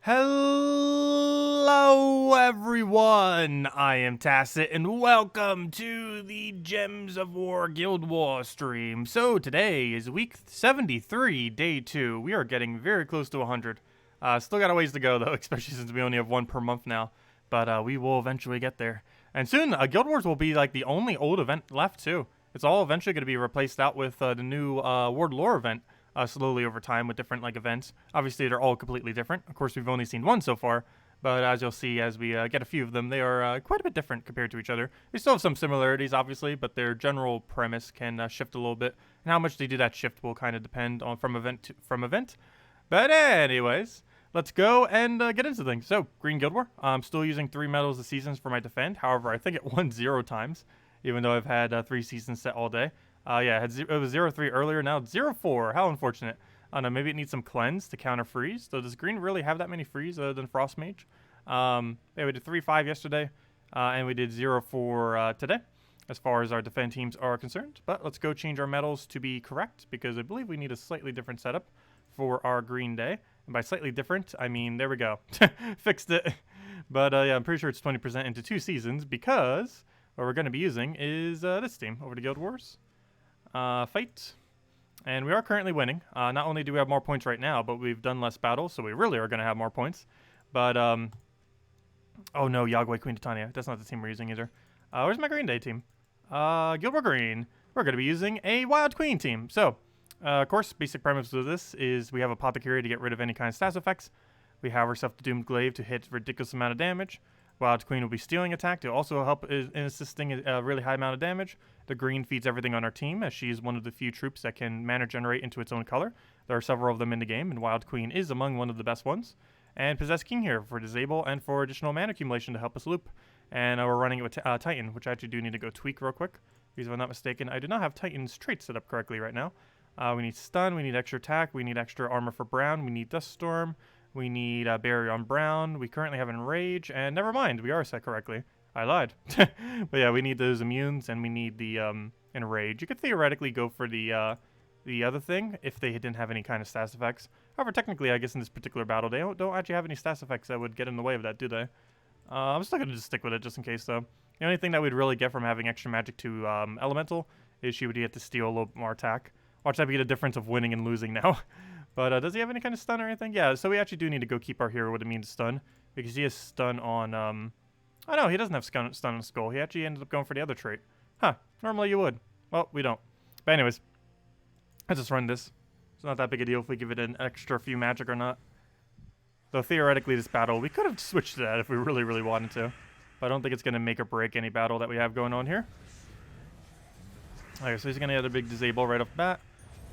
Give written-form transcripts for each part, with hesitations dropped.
Hello everyone, I am Tacet and welcome to the Gems of War Guild War stream. So today is week 73, day 2. We are getting very close to 100. Still got a ways to go though, especially since we only have one per month now. But we will eventually get there. And soon, Guild Wars will be like the only old event left too. It's all eventually going to be replaced out with the new Ward Lore event. Slowly over time with different events. Obviously, they're all completely different. Of course, we've only seen one so far, but as you'll see as we get a few of them, they are quite a bit different compared to each other. They still have some similarities, obviously, but their general premise can shift a little bit, and how much they do that shift will kind of depend on from event to event. But anyways, let's go and get into things. So, Green Guild War. I'm still using 3 medals of seasons for my defend. However, I think it won 0 times, even though I've had 3 seasons set all day. Yeah, it was 0-3 earlier, now it's 0-4. How unfortunate. I don't know, maybe it needs some cleanse to counter freeze. So does green really have that many freeze other than Frost Mage? Yeah, we did 3-5 yesterday, and we did 0-4 today, as far as our defend teams are concerned. But let's go change our medals to be correct, because I believe we need a slightly different setup for our green day. And by slightly different, I mean, there we go. Fixed it. But yeah, I'm pretty sure it's 20% into 2 seasons, because what we're going to be using is this team over to Guild Wars. Fight, and we are currently winning. Not only do we have more points right now, but we've done less battles, so we really are going to have more points. But oh no, Yagway Queen Titania, that's not the team we're using either. Where's my Green Day team? Guild War Green. We're going to be using a Wild Queen team. So of course, basic premise of this is we have Apothecary to get rid of any kind of stats effects. We have ourselves the Doomed Glaive to hit ridiculous amount of damage. Wild Queen will be stealing attack to also help in assisting a really high amount of damage. The green feeds everything on our team, as she is one of the few troops that can mana generate into its own color. There are several of them in the game, and Wild Queen is among one of the best ones. And Possessed King here for disable and for additional mana accumulation to help us loop. And we're running it with Titan, which I actually do need to go tweak real quick, because if I'm not mistaken, I do not have Titan's trait set up correctly right now. We need stun, we need extra attack, we need extra armor for Brown, we need Dust Storm. We need Barrier on Brown. We currently have Enrage, and never mind, we are set correctly. I lied. But yeah, we need those immunes, and we need the Enrage. You could theoretically go for the other thing if they didn't have any kind of stats effects. However, technically, I guess in this particular battle, they don't actually have any stats effects that would get in the way of that, do they? I'm still gonna just stick with it just in case, though. The only thing that we'd really get from having extra magic to Elemental is she would get to steal a little bit more attack. Watch that be the difference of winning and losing now. But does he have any kind of stun or anything? Yeah, so we actually do need to go keep our hero with immune stun, because he has stun on, oh no, he doesn't have stun on Skull. He actually ended up going for the other trait. Huh, normally you would. Well, we don't. But anyways, let's just run this. It's not that big a deal if we give it an extra few magic or not. Though theoretically this battle, we could have switched to that if we really, really wanted to. But I don't think it's going to make or break any battle that we have going on here. Alright, so he's going to get a big disable right off the bat.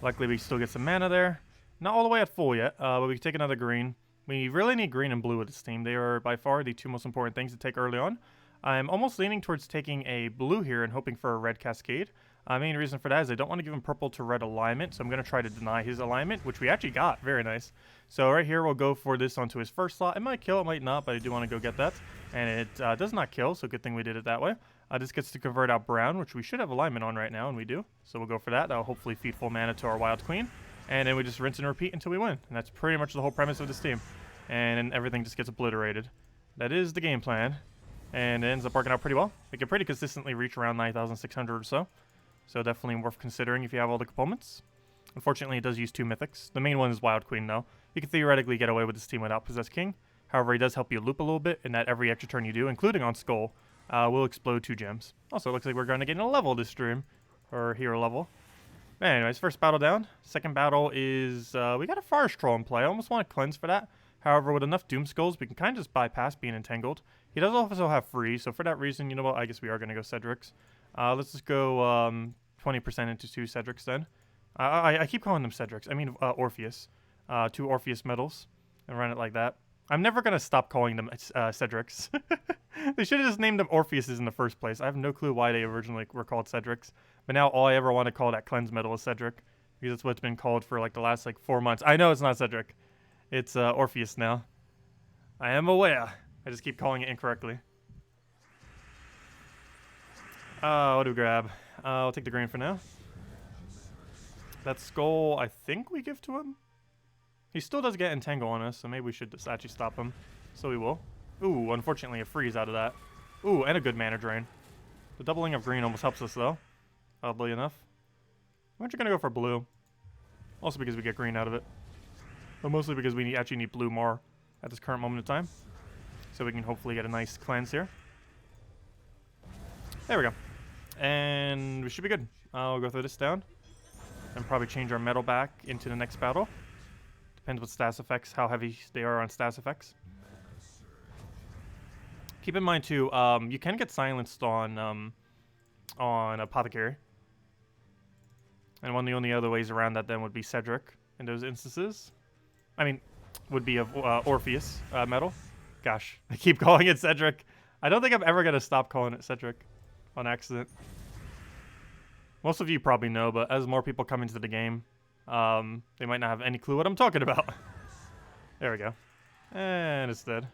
Luckily we still get some mana there. Not all the way at full yet, but we can take another green. We really need green and blue with this team. They are by far the 2 most important things to take early on. I'm almost leaning towards taking a blue here and hoping for a red Cascade. Main reason for that is I don't want to give him purple to red alignment, so I'm going to try to deny his alignment, which we actually got. Very nice. So right here, we'll go for this onto his first slot. It might kill, it might not, but I do want to go get that. And it does not kill, so good thing we did it that way. This gets to convert out Brown, which we should have alignment on right now, and we do. So we'll go for that. That'll hopefully feed full mana to our Wild Queen. And then we just rinse and repeat until we win. And that's pretty much the whole premise of this team. And then everything just gets obliterated. That is the game plan. And it ends up working out pretty well. We can pretty consistently reach around 9,600 or so. So definitely worth considering if you have all the components. Unfortunately, it does use 2 mythics. The main one is Wild Queen, though. You can theoretically get away with this team without Possessed King. However, he does help you loop a little bit in that every extra turn you do, including on Skull, will explode 2 gems. Also, it looks like we're going to get a level this stream. Or hero level. Anyways, first battle down. Second battle is, we got a Forest Troll in play. I almost want to cleanse for that. However, with enough Doom Skulls, we can kind of just bypass being entangled. He does also have free, so for that reason, you know what, I guess we are going to go Cedrics. Let's just go 20% into 2 Cedrics then. I keep calling them Cedrics. I mean Orpheus. 2 Orpheus medals, and run it like that. I'm never going to stop calling them Cedrics. They should have just named them Orpheuses in the first place. I have no clue why they originally were called Cedrics. But now all I ever want to call that cleanse medal is Cedric. Because that's what's been called for like the last 4 months. I know it's not Cedric. It's Orpheus now. I am aware. I just keep calling it incorrectly. What do we grab? I'll take the green for now. That skull, I think we give to him? He still does get Entangle on us, so maybe we should just actually stop him. So we will. Ooh, unfortunately a freeze out of that. Ooh, and a good mana drain. The doubling of green almost helps us though, oddly enough. I'm actually gonna go for blue. Also because we get green out of it. But mostly because we actually need blue more at this current moment of time. So we can hopefully get a nice cleanse here. There we go. And we should be good. I'll go throw this down. And probably change our metal back into the next battle. Depends what stats effects, how heavy they are on stats effects. Keep in mind too, you can get silenced on Apothecary. And one of the only other ways around that then would be Cedric in those instances. I mean, would be of Orpheus metal. Gosh, I keep calling it Cedric. I don't think I'm ever going to stop calling it Cedric on accident. Most of you probably know, but as more people come into the game, they might not have any clue what I'm talking about. There we go. And it's dead.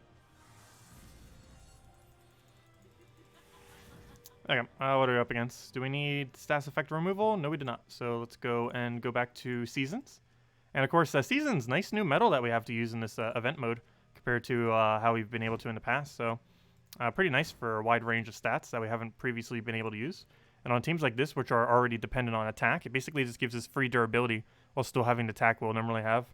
Okay, what are we up against? Do we need stats effect removal? No, we do not. So let's go back to Seasons. And of course, Seasons, nice new metal that we have to use in this event mode compared to how we've been able to in the past. So pretty nice for a wide range of stats that we haven't previously been able to use. And on teams like this, which are already dependent on attack, it basically just gives us free durability while still having the attack we'll normally have.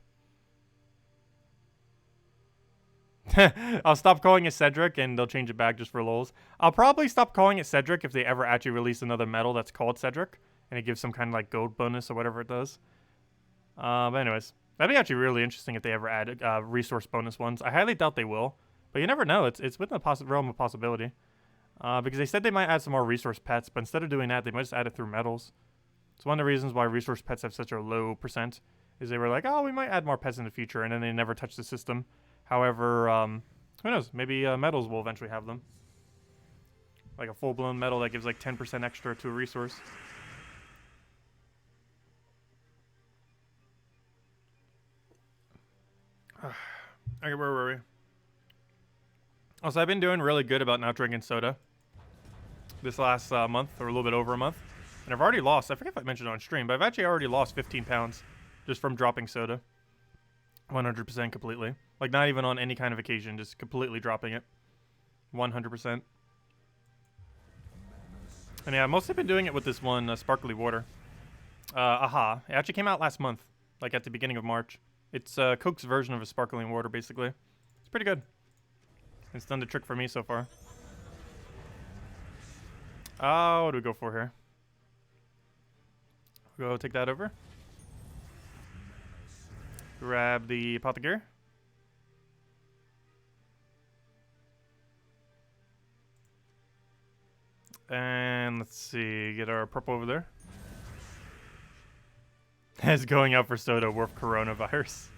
I'll stop calling it Cedric and they'll change it back just for lulz. I'll probably stop calling it Cedric if they ever actually release another metal that's called Cedric and it gives some kind of like gold bonus or whatever it does. But anyways, that'd be actually really interesting if they ever add resource bonus ones. I highly doubt they will, but you never know. It's within the realm of possibility. Because they said they might add some more resource pets, but instead of doing that, they might just add it through metals. It's one of the reasons why resource pets have such a low percent, is they were like, oh, we might add more pets in the future, and then they never touch the system. However, who knows? Maybe metals will eventually have them. Like a full-blown metal that gives like 10% extra to a resource. Okay, where were we? Also, I've been doing really good about not drinking soda this last month, or a little bit over a month. And I've already lost, I forget if I mentioned it on stream, but I've actually already lost 15 pounds just from dropping soda. 100% completely. Like, not even on any kind of occasion, just completely dropping it. 100%. And yeah, I've mostly been doing it with this one sparkly water. AHA. It actually came out last month, like at the beginning of March. It's Coke's version of a sparkling water, basically. It's pretty good. It's done the trick for me so far. What do we go for here? Go take that over. Grab the Apothecary. And let's see, get our purple over there. As going out for soda worth coronavirus.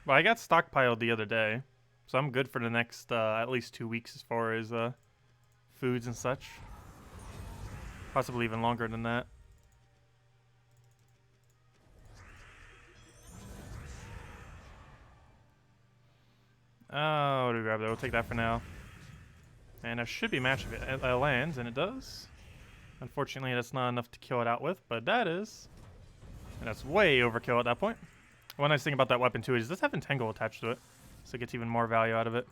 Well, I got stockpiled the other day, so I'm good for the next at least 2 weeks as far as foods and such. Possibly even longer than that. Oh, what do we grab that? We'll take that for now. And that should be match if it lands, and it does. Unfortunately, that's not enough to kill it out with, but that is. And that's way overkill at that point. One nice thing about that weapon, too, is it does have Entangle attached to it, so it gets even more value out of it.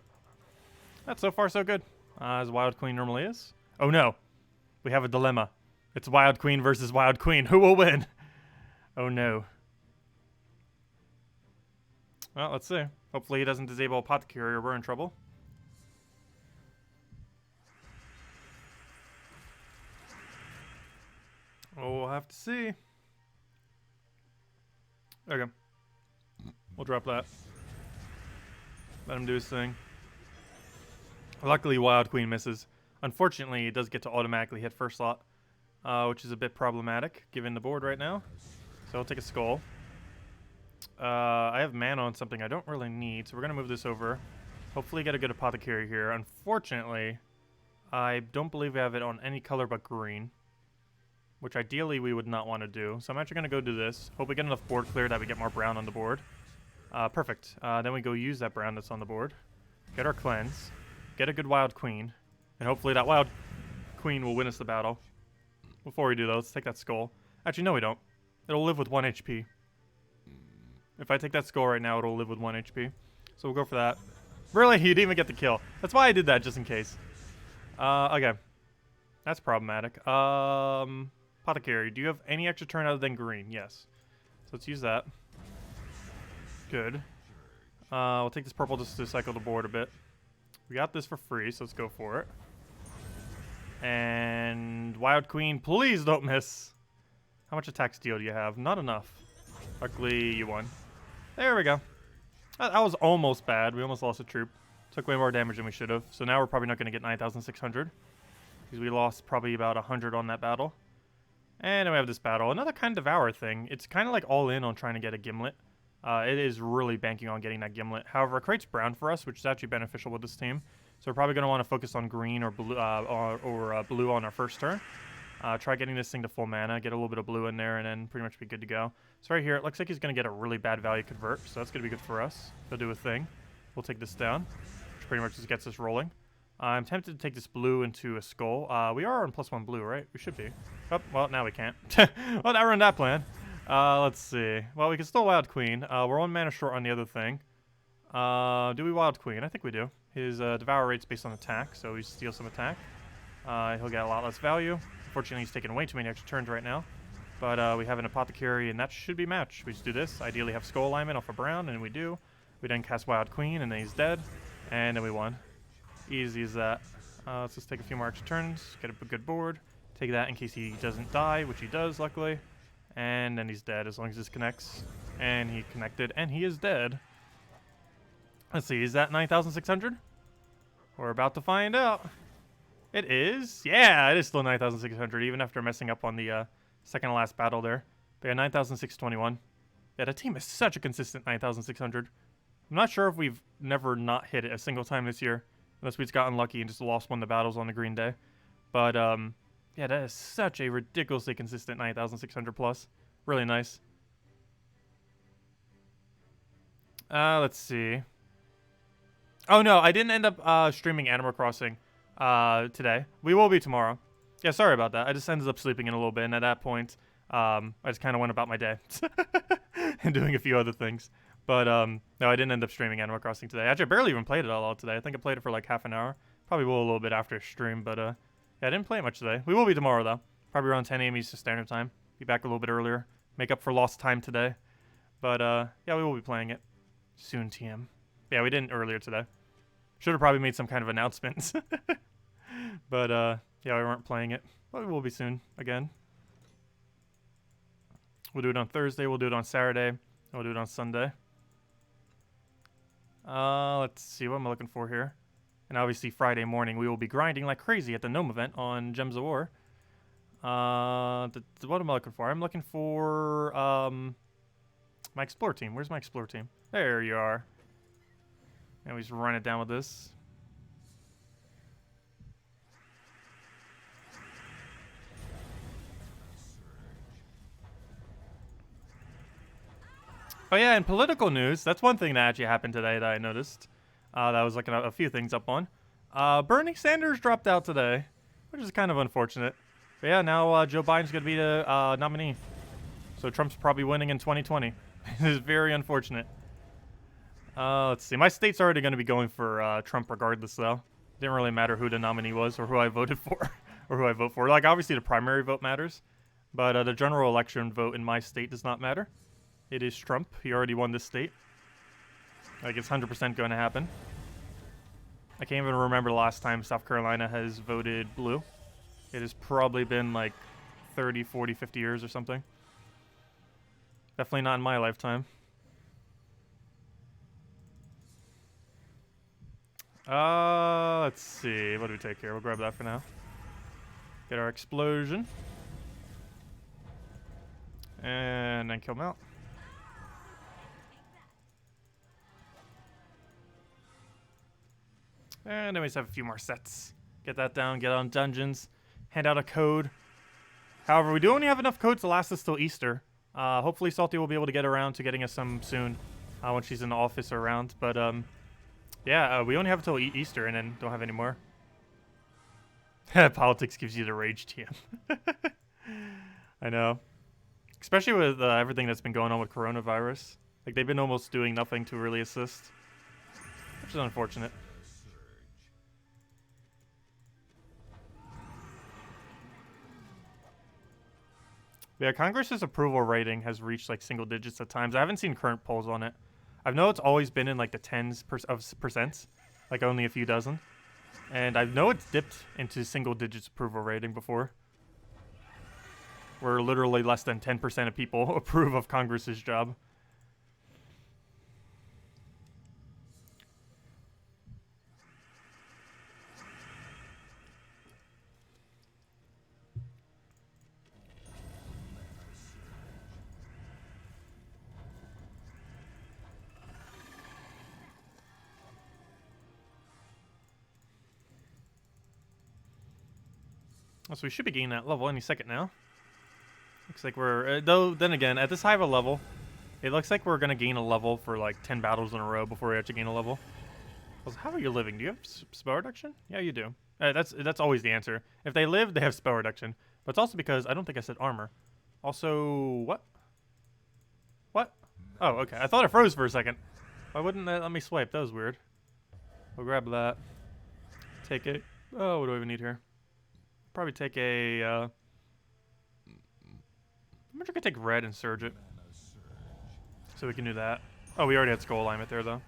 That's so far so good, as Wild Queen normally is. Oh no, we have a dilemma. It's Wild Queen versus Wild Queen. Who will win? Oh no. Well, let's see. Hopefully he doesn't disable Apothecary or we're in trouble. Oh, we'll have to see. Okay. We'll drop that. Let him do his thing. Luckily, Wild Queen misses. Unfortunately, it does get to automatically hit first slot, which is a bit problematic given the board right now. So I'll take a skull. I have mana on something I don't really need, so we're going to move this over. Hopefully get a good Apothecary here. Unfortunately, I don't believe I have it on any color but green, which ideally we would not want to do. So I'm actually going to go do this. Hope we get enough board clear that we get more brown on the board. Perfect. Then we go use that brown that's on the board. Get our cleanse. Get a good Wild Queen. And hopefully that Wild Queen will win us the battle. Before we do though, let's take that skull. Actually, no we don't. It'll live with 1 HP. If I take that skull right now, it'll live with 1 HP. So we'll go for that. Really? You didn't even get the kill. That's why I did that, just in case. Okay. That's problematic. Apothecary, do you have any extra turn other than green? Yes. So let's use that. Good. We'll take this purple just to cycle the board a bit. We got this for free, so let's go for it. And Wild Queen, please don't miss. How much attack steal do you have? Not enough. Luckily, you won. There we go. That was almost bad. We almost lost a troop. Took way more damage than we should have. So now we're probably not going to get 9,600. Because we lost probably about 100 on that battle. And then we have this battle. Another kind of Devour thing. It's kind of like all in on trying to get a Gimlet. It is really banking on getting that Gimlet. However, it creates brown for us, which is actually beneficial with this team. So we're probably going to want to focus on green or blue, blue on our first turn. Try getting this thing to full mana, get a little bit of blue in there, and then pretty much be good to go. So right here, it looks like he's going to get a really bad value convert, so that's going to be good for us. He'll do a thing. We'll take this down, which pretty much just gets us rolling. I'm tempted to take this blue into a skull. We are on +1 blue, right? We should be. Oh, well, now we can't. Well, that ruined that plan. Let's see. Well, we can still Wild Queen. We're 1 mana short on the other thing. Do we Wild Queen? I think we do. His Devour rate's based on attack, so we steal some attack. He'll get a lot less value. Unfortunately, he's taking way too many extra turns right now. But we have an Apothecary, and that should be matched. We just do this. Ideally have Skull Alignment off of Brown, and we do. We then cast Wild Queen, and then he's dead. And then we won. Easy as that. Let's just take a few more extra turns, get a good board. Take that in case he doesn't die, which he does, luckily. And then he's dead as long as this connects. And he connected, and he is dead. Let's see, is that 9,600? We're about to find out. It is. Yeah, it is still 9,600, even after messing up on the second to last battle there. But yeah, 9,621. Yeah, the team is such a consistent 9,600. I'm not sure if we've never not hit it a single time this year. Unless we just got unlucky and just lost one of the battles on the green day. But, yeah, that is such a ridiculously consistent 9,600 plus. Really nice. Let's see. Oh, no, I didn't end up streaming Animal Crossing today. We will be tomorrow. Yeah, sorry about that. I just ended up sleeping in a little bit, and at that point, I just kind of went about my day. And doing a few other things. But, no, I didn't end up streaming Animal Crossing today. Actually, I barely even played it all out today. I think I played it for like half an hour. Probably will a little bit after stream, but, yeah, I didn't play it much today. We will be tomorrow, though. Probably around 10 a.m. Eastern Standard Time. Be back a little bit earlier. Make up for lost time today. But, yeah, we will be playing it soon, TM. Yeah, we didn't earlier today. Should have probably made some kind of announcements. But, yeah, we weren't playing it. But we will be soon, again. We'll do it on Thursday, we'll do it on Saturday, and we'll do it on Sunday. Let's see, what am I looking for here? And obviously Friday morning we will be grinding like crazy at the Gnome event on Gems of War. What am I looking for? I'm looking for, my Explore team. Where's my Explore team? There you are. And we just run it down with this. Oh yeah, in political news, that's one thing that actually happened today that I noticed. That I was looking at a few things up on. Bernie Sanders dropped out today, which is kind of unfortunate. But yeah, now Joe Biden's going to be the nominee. So Trump's probably winning in 2020. It is very unfortunate. Let's see. My state's already going to be going for Trump regardless, though. Didn't really matter who the nominee was or who I voted for or who I vote for. Like, obviously the primary vote matters, but the general election vote in my state does not matter. It is Trump. He already won this state. Like, it's 100% going to happen. I can't even remember the last time South Carolina has voted blue. It has probably been like 30, 40, 50 years or something. Definitely not in my lifetime. Let's see. What do we take here? We'll grab that for now. Get our explosion. And then kill him out. And then we just have a few more sets. Get that down, get on dungeons, hand out a code. However, we do only have enough codes to last us till Easter. Hopefully Salty will be able to get around to getting us some soon when she's in the office or around. But yeah, we only have until Easter and then don't have any more. Politics gives you the rage, TM. I know. Especially with everything that's been going on with coronavirus. Like, they've been almost doing nothing to really assist. Which is unfortunate. Yeah, Congress's approval rating has reached like single digits at times. I haven't seen current polls on it. I know it's always been in like the tens of percents, like only a few dozen. And I know it's dipped into single digits approval rating before. Where literally less than 10% of people approve of Congress's job. So we should be gaining that level any second now. Looks like we're... though, then again, at this high of a level, it looks like we're going to gain a level for like 10 battles in a row before we actually gain a level. Also, how are you living? Do you have spell reduction? Yeah, you do. That's always the answer. If they live, they have spell reduction. But it's also because... I don't think I said armor. Also... What? What? Oh, okay. I thought it froze for a second. Why wouldn't that let me swipe? That was weird. We'll grab that. Take it. Oh, what do I even need here? Probably take a, I'm sure I could take red and surge it. So we can do that. Oh, we already had skull alignment there, though.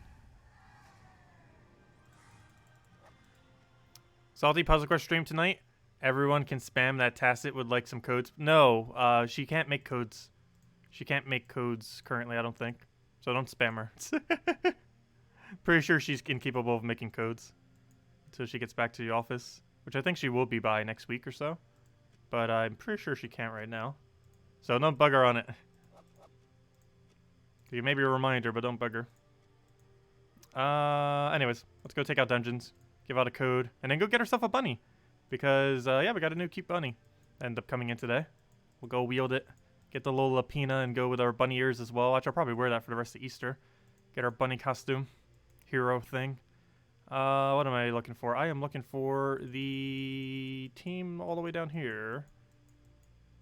Salty Puzzle Quest stream tonight. Everyone can spam that Tacet with, like, some codes. No, she can't make codes. She can't make codes currently, I don't think. So don't spam her. Pretty sure she's incapable of making codes until she gets back to the office. Which I think she will be by next week or so. But I'm pretty sure she can't right now. So don't bug her on it. You maybe a reminder, but don't bug her. Anyways, let's go take out dungeons. Give out a code. And then go get herself a bunny. Because, yeah, we got a new cute bunny. End up coming in today. We'll go wield it. Get the little Lapina and go with our bunny ears as well. Actually, I'll probably wear that for the rest of Easter. Get our bunny costume. Hero thing. What am I looking for? I am looking for the team all the way down here.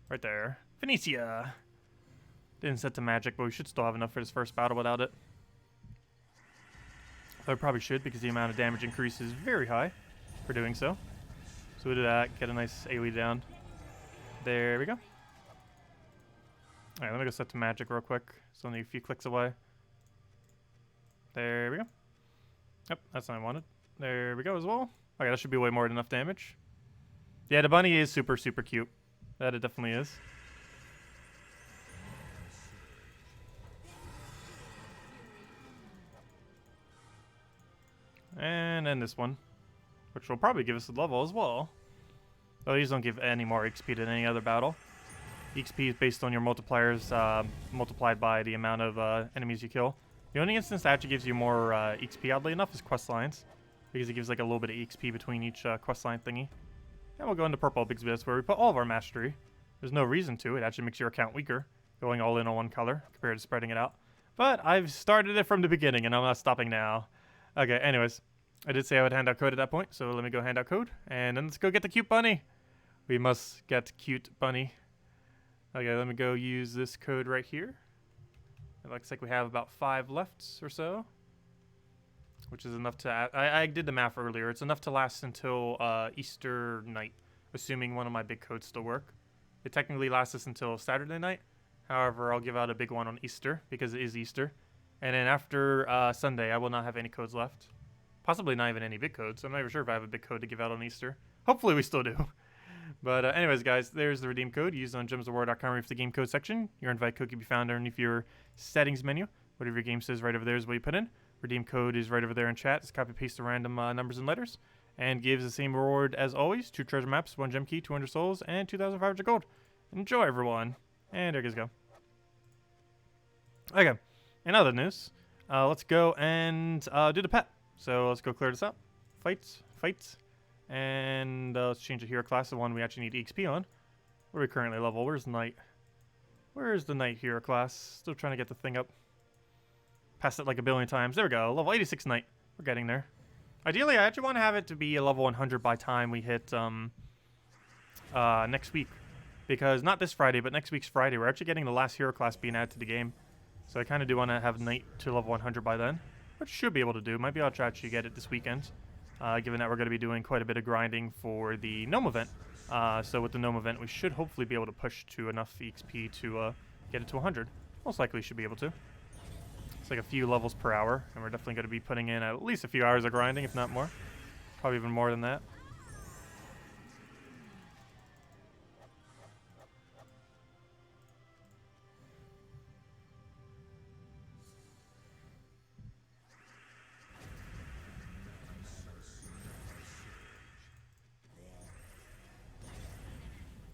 Right there. Phoenicia. Didn't set to magic, but we should still have enough for this first battle without it. I probably should, because the amount of damage increase is very high for doing so. So we do that, get a nice AoE down. There we go. Alright, let me go set to magic real quick. It's only a few clicks away. There we go. Yep, that's what I wanted. There we go as well. Okay, that should be way more than enough damage. Yeah, the bunny is super, super cute. That it definitely is. And then this one, which will probably give us a level as well. Oh, these don't give any more XP than any other battle. XP is based on your multipliers multiplied by the amount of enemies you kill. The only instance that actually gives you more XP, oddly enough, is quest lines. Because it gives like a little bit of XP between each quest line thingy. And we'll go into purple because that's where we put all of our mastery. There's no reason to. It actually makes your account weaker, going all in on one color compared to spreading it out. But I've started it from the beginning and I'm not stopping now. Okay, anyways. I did say I would hand out code at that point, so let me go hand out code. And then let's go get the cute bunny. We must get cute bunny. Okay, let me go use this code right here. It looks like we have about 5 left or so, which is enough to... I did the math earlier. It's enough to last until Easter night, assuming one of my big codes still work. It technically lasts us until Saturday night. However, I'll give out a big one on Easter, because it is Easter. And then after Sunday, I will not have any codes left. Possibly not even any big codes. I'm not even sure if I have a big code to give out on Easter. Hopefully we still do. But anyways, guys, there's the redeem code used on gemsofwar.com for the game code section. Your invite code can be found underneath your settings menu. Whatever your game says right over there is what you put in. Redeem code is right over there in chat. Just copy paste the random numbers and letters. And gives the same reward as always. 2 treasure maps, 1 gem key, 200 souls, and 2,500 gold. Enjoy, everyone. And there you go. Okay. In other news, let's go and do the pet. So let's go clear this up. Fights. And let's change the hero class to one we actually need XP on. Where are we currently level? Where's Knight? Where's the Knight hero class? Still trying to get the thing up. Passed it like a billion times. There we go. Level 86 Knight. We're getting there. Ideally, I actually want to have it to be a level 100 by time we hit next week. because not this Friday, but next week's Friday, we're actually getting the last hero class being added to the game. So I kind of do want to have Knight to level 100 by then, which should be able to do. Might be able to actually get it this weekend, given that we're going to be doing quite a bit of grinding for the Gnome event. So with the Gnome event, we should hopefully be able to push to enough EXP to get it to 100. Most likely should be able to. It's like a few levels per hour, and we're definitely going to be putting in at least a few hours of grinding, if not more. Probably even more than that.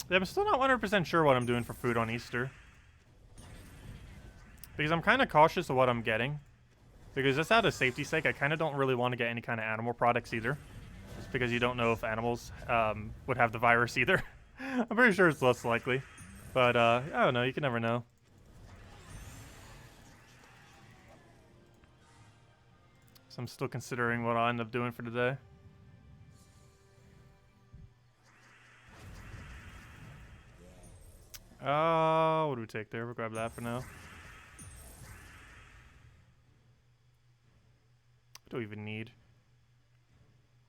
Yeah, I'm still not 100% sure what I'm doing for food on Easter. Because I'm kind of cautious of what I'm getting. Because just out of safety's sake, I kind of don't really want to get any kind of animal products either. Just because you don't know if animals would have the virus either. I'm pretty sure it's less likely. But, I don't know. You can never know. So I'm still considering what I'll end up doing for today. What do we take there? We'll grab that for now. What do we even need?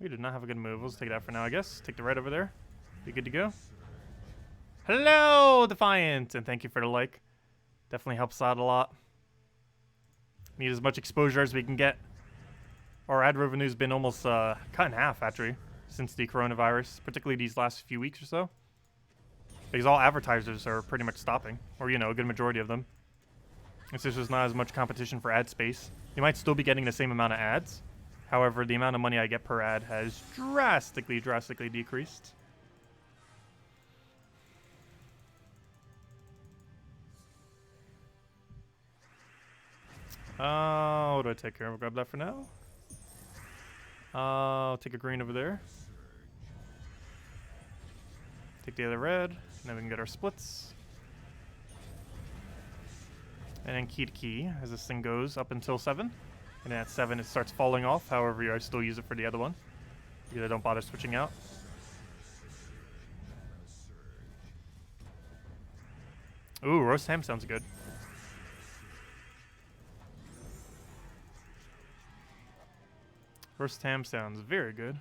We do not have a good move. Let's take that for now, I guess. Take the red over there. Be good to go. Hello, Defiant! And thank you for the like. Definitely helps out a lot. Need as much exposure as we can get. Our ad revenue's been almost cut in half, actually, since the coronavirus, particularly these last few weeks or so. Because all advertisers are pretty much stopping, or, you know, a good majority of them. Since there's not as much competition for ad space, you might still be getting the same amount of ads. However, the amount of money I get per ad has drastically decreased. What do I take here? We'll grab that for now. I'll take a green over there. Take the other red, and then we can get our splits. And then key to key, as this thing goes up until 7. And then at 7 it starts falling off, however I still use it for the other one. Because I don't bother switching out. Ooh, roast ham sounds good. Roast ham sounds very good.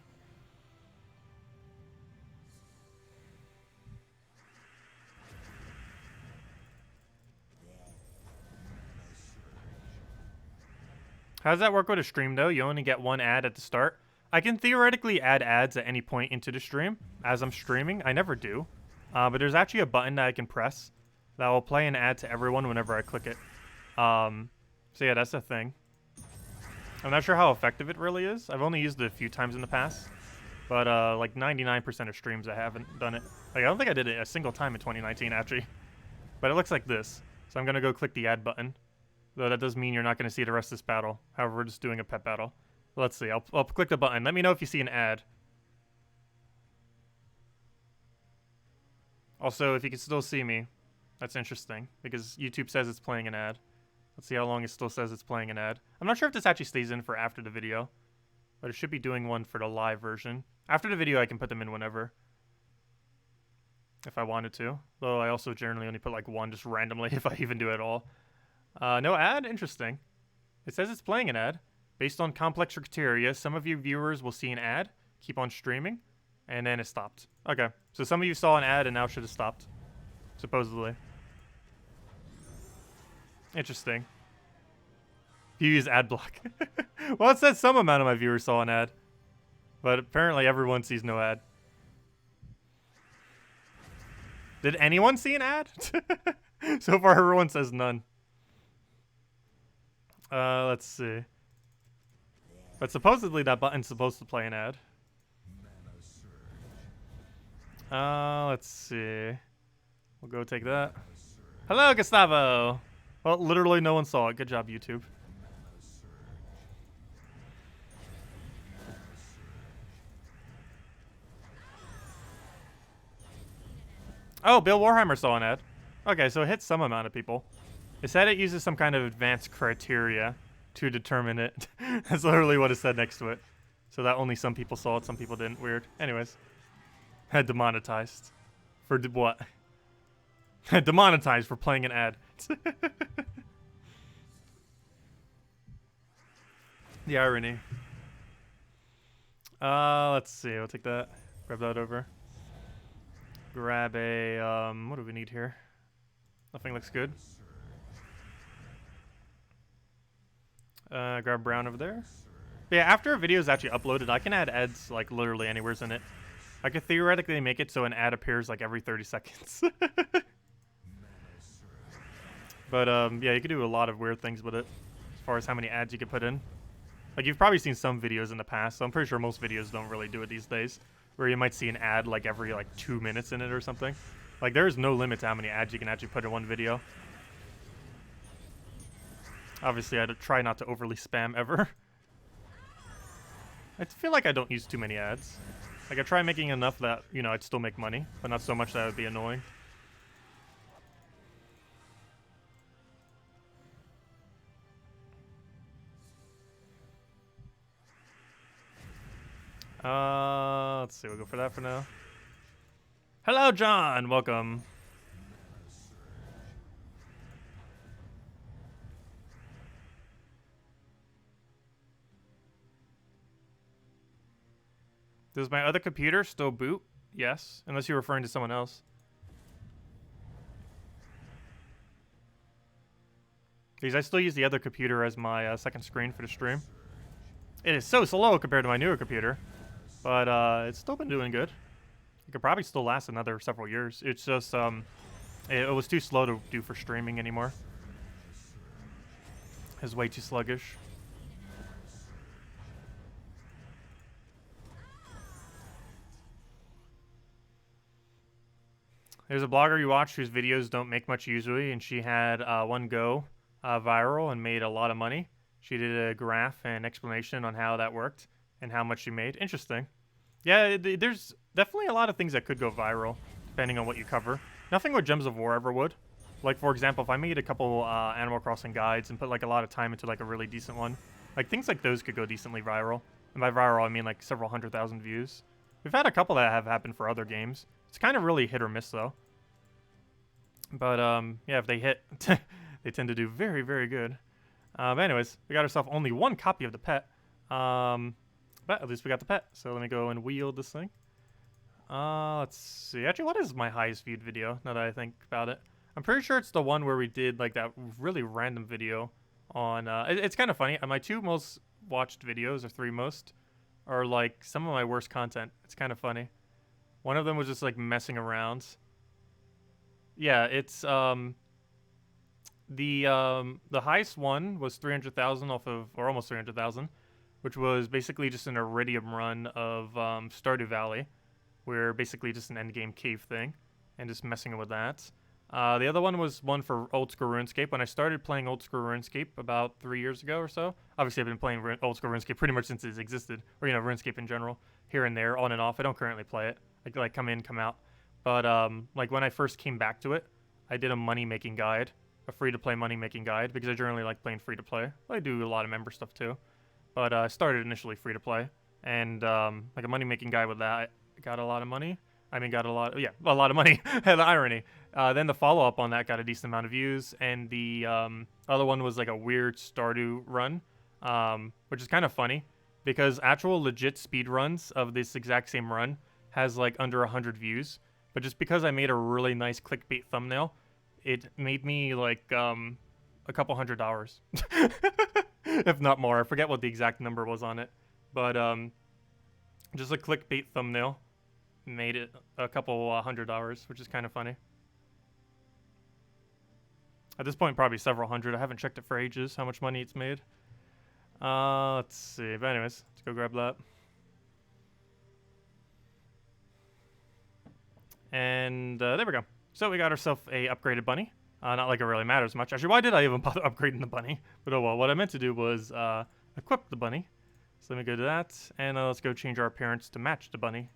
How does that work with a stream, though? You only get one ad at the start. I can theoretically add ads at any point into the stream as I'm streaming. I never do. But there's actually a button that I can press that will play an ad to everyone whenever I click it. So yeah, that's the thing. I'm not sure how effective it really is. I've only used it a few times in the past. But like 99% of streams I haven't done it. Like, I don't think I did it a single time in 2019, actually. But it looks like this. So I'm going to go click the ad button. Though that does mean you're not going to see the rest of this battle. However, we're just doing a pet battle. Let's see. I'll click the button. Let me know if you see an ad. Also, if you can still see me, that's interesting. Because YouTube says it's playing an ad. Let's see how long it still says it's playing an ad. I'm not sure if this actually stays in for after the video. But it should be doing one for the live version. After the video, I can put them in whenever. If I wanted to. Though I also generally only put like one just randomly if I even do it at all. No ad? Interesting. It says it's playing an ad. Based on complex criteria, some of you viewers will see an ad, keep on streaming, and then it stopped. Okay, so some of you saw an ad and now should have stopped. Supposedly. Interesting. You use ad block. Well, it says some amount of my viewers saw an ad. But apparently everyone sees no ad. Did anyone see an ad? So far everyone says none. Let's see. But supposedly that button's supposed to play an ad. Let's see. We'll go take that. Hello, Gustavo! Well, literally no one saw it. Good job, YouTube. Oh, Bill Warhammer saw an ad. Okay, so it hit some amount of people. It said it uses some kind of advanced criteria to determine it. That's literally what it said next to it. So that only some people saw it, some people didn't. Weird. Anyways. Had demonetized. For what? Demonetized for playing an ad. The irony. Let's see. We'll take that. Grab that over. Grab a, what do we need here? Nothing looks good. Grab brown over there. But yeah, after a video is actually uploaded, I can add ads, like, literally anywhere's in it. I could theoretically make it so an ad appears, like, every 30 seconds. But, yeah, you could do a lot of weird things with it, as far as how many ads you could put in. Like, you've probably seen some videos in the past, so I'm pretty sure most videos don't really do it these days, where you might see an ad, like, every, like, 2 minutes in it or something. Like, there is no limit to how many ads you can actually put in one video. Obviously, I try not to overly spam ever. I feel like I don't use too many ads. Like, I try making enough that, you know, I'd still make money, but not so much that it would be annoying. Let's see, we'll go for that for now. Hello, John! Welcome. Does my other computer still boot? Yes, unless you're referring to someone else. Because I still use the other computer as my second screen for the stream. It is so slow compared to my newer computer, but it's still been doing good. It could probably still last another several years. It's just it was too slow to do for streaming anymore. It's way too sluggish. There's a blogger you watch whose videos don't make much usually, and she had one go viral and made a lot of money. She did a graph and explanation on how that worked and how much she made. Interesting. Yeah, there's definitely a lot of things that could go viral, depending on what you cover. Nothing with Gems of War ever would. Like, for example, if I made a couple Animal Crossing guides and put, like, a lot of time into, like, a really decent one, like, things like those could go decently viral. And by viral, I mean, like, several 100,000 views. We've had a couple that have happened for other games. It's kind of really hit or miss, though. But, yeah, if they hit, they tend to do very, very good. But anyways, we got ourselves only one copy of the pet. But at least we got the pet. So let me go and wield this thing. Let's see. Actually, what is my highest viewed video, now that I think about it? I'm pretty sure it's the one where we did, like, that really random video on... it's kind of funny. My two most watched videos, or three most, are, like, some of my worst content. It's kind of funny. One of them was just, like, messing around. Yeah, it's, the highest one was 300,000 off of, or almost 300,000, which was basically just an Iridium run of Stardew Valley, where basically just an endgame cave thing, and just messing with that. The other one was one for Old School RuneScape. When I started playing Old School RuneScape about 3 years ago or so, obviously I've been playing Old School RuneScape pretty much since it's existed, or, you know, RuneScape in general, here and there, on and off. I don't currently play it. I like come in, come out. But, like, when I first came back to it, I did a money-making guide, a free-to-play money-making guide, because I generally like playing free-to-play. I do a lot of member stuff, too. But I started initially free-to-play, and, like, a money-making guide with that, I got a lot of money. I mean, got a lot of money. The irony. Then the follow-up on that got a decent amount of views, and the other one was, like, a weird Stardew run, which is kind of funny, because actual legit speed runs of this exact same run has, like, under 100 views. But just because I made a really nice clickbait thumbnail, it made me, like, a couple $100. If not more. I forget what the exact number was on it. But, just a clickbait thumbnail made it a couple $100, which is kind of funny. At this point, probably several hundred. I haven't checked it for ages, how much money it's made. Let's see. But anyways, let's go grab that. And there we go. So we got ourselves a upgraded bunny. Not like it really matters much. Actually, why did I even bother upgrading the bunny? But oh well, what I meant to do was equip the bunny. So let me go to that, and let's go change our appearance to match the bunny.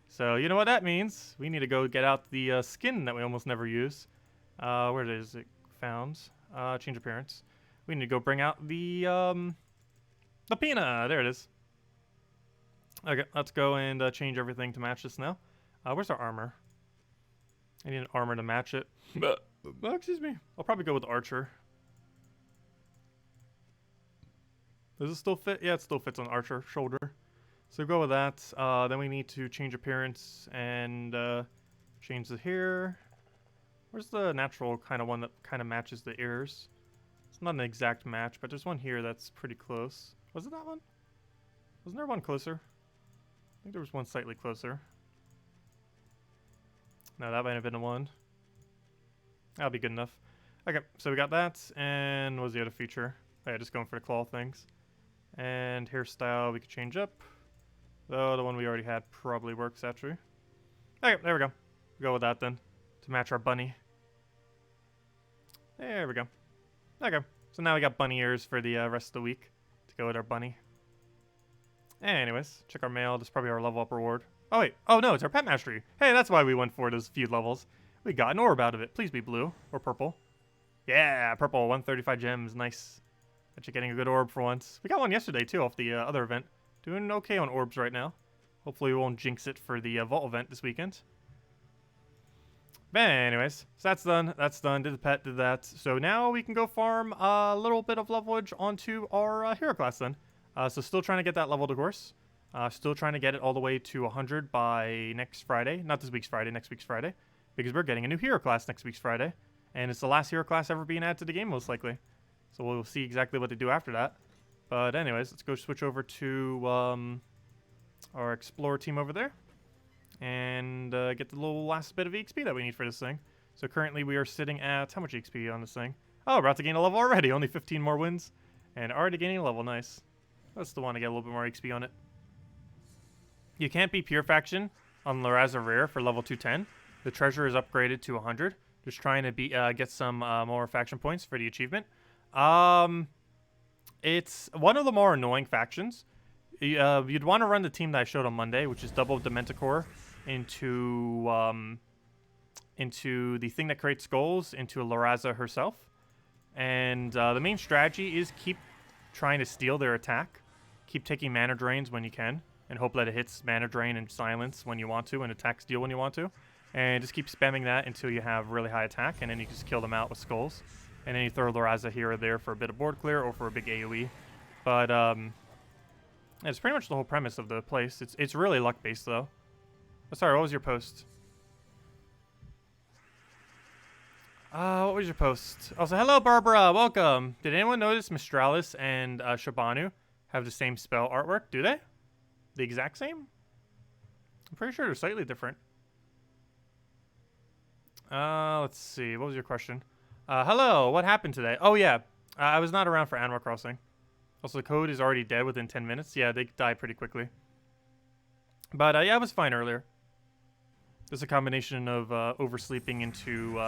So you know what that means? We need to go get out the skin that we almost never use. Where is it found? Change appearance. We need to go bring out the Pina. There it is. Okay, let's go and change everything to match this now. Where's our armor? I need an armor to match it. Excuse me. I'll probably go with Archer. Does it still fit? Yeah, it still fits on Archer shoulder. So go with that. Then we need to change appearance and change the hair. Where's the natural kind of one that kind of matches the ears? It's not an exact match, but there's one here that's pretty close. Was it that one? Wasn't there one closer? I think there was one slightly closer. No, that might have been the one. That'll be good enough. Okay, so we got that. And what was the other feature? Oh, yeah, just going for the claw things. And hairstyle we could change up. Though the one we already had probably works, actually. Okay, there we go. We'll go with that then. To match our bunny. There we go. Okay, so now we got bunny ears for the rest of the week. To go with our bunny. Anyways, check our mail. This is probably our level up reward. Oh wait, oh no, it's our pet mastery. Hey, that's why we went for those feud levels. We got an orb out of it. Please be blue or purple. Yeah, purple, 135 gems, nice. Bet you're getting a good orb for once. We got one yesterday too off the other event. Doing okay on orbs right now. Hopefully we won't jinx it for the vault event this weekend. But anyways, so that's done. That's done. Did the pet, did that. So now we can go farm a little bit of levelage onto our hero class then. So still trying to get that leveled, of course. Still trying to get it all the way to 100 by next Friday. Not this week's Friday, next week's Friday. Because we're getting a new hero class next week's Friday. And it's the last hero class ever being added to the game, most likely. So we'll see exactly what they do after that. But anyways, let's go switch over to our Explorer team over there. And get the little last bit of EXP that we need for this thing. So currently we are sitting at... How much EXP on this thing? Oh, we're about to gain a level already. Only 15 more wins. And already gaining a level. Nice. Let's still want to get a little bit more XP on it. You can't be pure faction on Larazza Rare for level 210. The treasure is upgraded to 100. Just trying to get some more faction points for the achievement. It's one of the more annoying factions. You'd want to run the team that I showed on Monday, which is double Dementor into the thing that creates skulls, into Larazza herself. And the main strategy is keep trying to steal their attack. Keep taking mana drains when you can. And hope that it hits mana drain and silence when you want to, and attack steal when you want to. And just keep spamming that until you have really high attack, and then you just kill them out with skulls. And then you throw Larazza here or there for a bit of board clear or for a big AoE. But it's pretty much the whole premise of the place. It's really luck based though. Oh, sorry, what was your post? What was your post? Also, hello Barbara, welcome. Did anyone notice Mistralis and Shabanu have the same spell artwork? Do they? The exact same? I'm pretty sure they're slightly different. Let's see. What was your question? Hello. What happened today? Oh, yeah. I was not around for Animal Crossing. Also, the code is already dead within 10 minutes. Yeah, they die pretty quickly. But, yeah, I was fine earlier. There's a combination of oversleeping into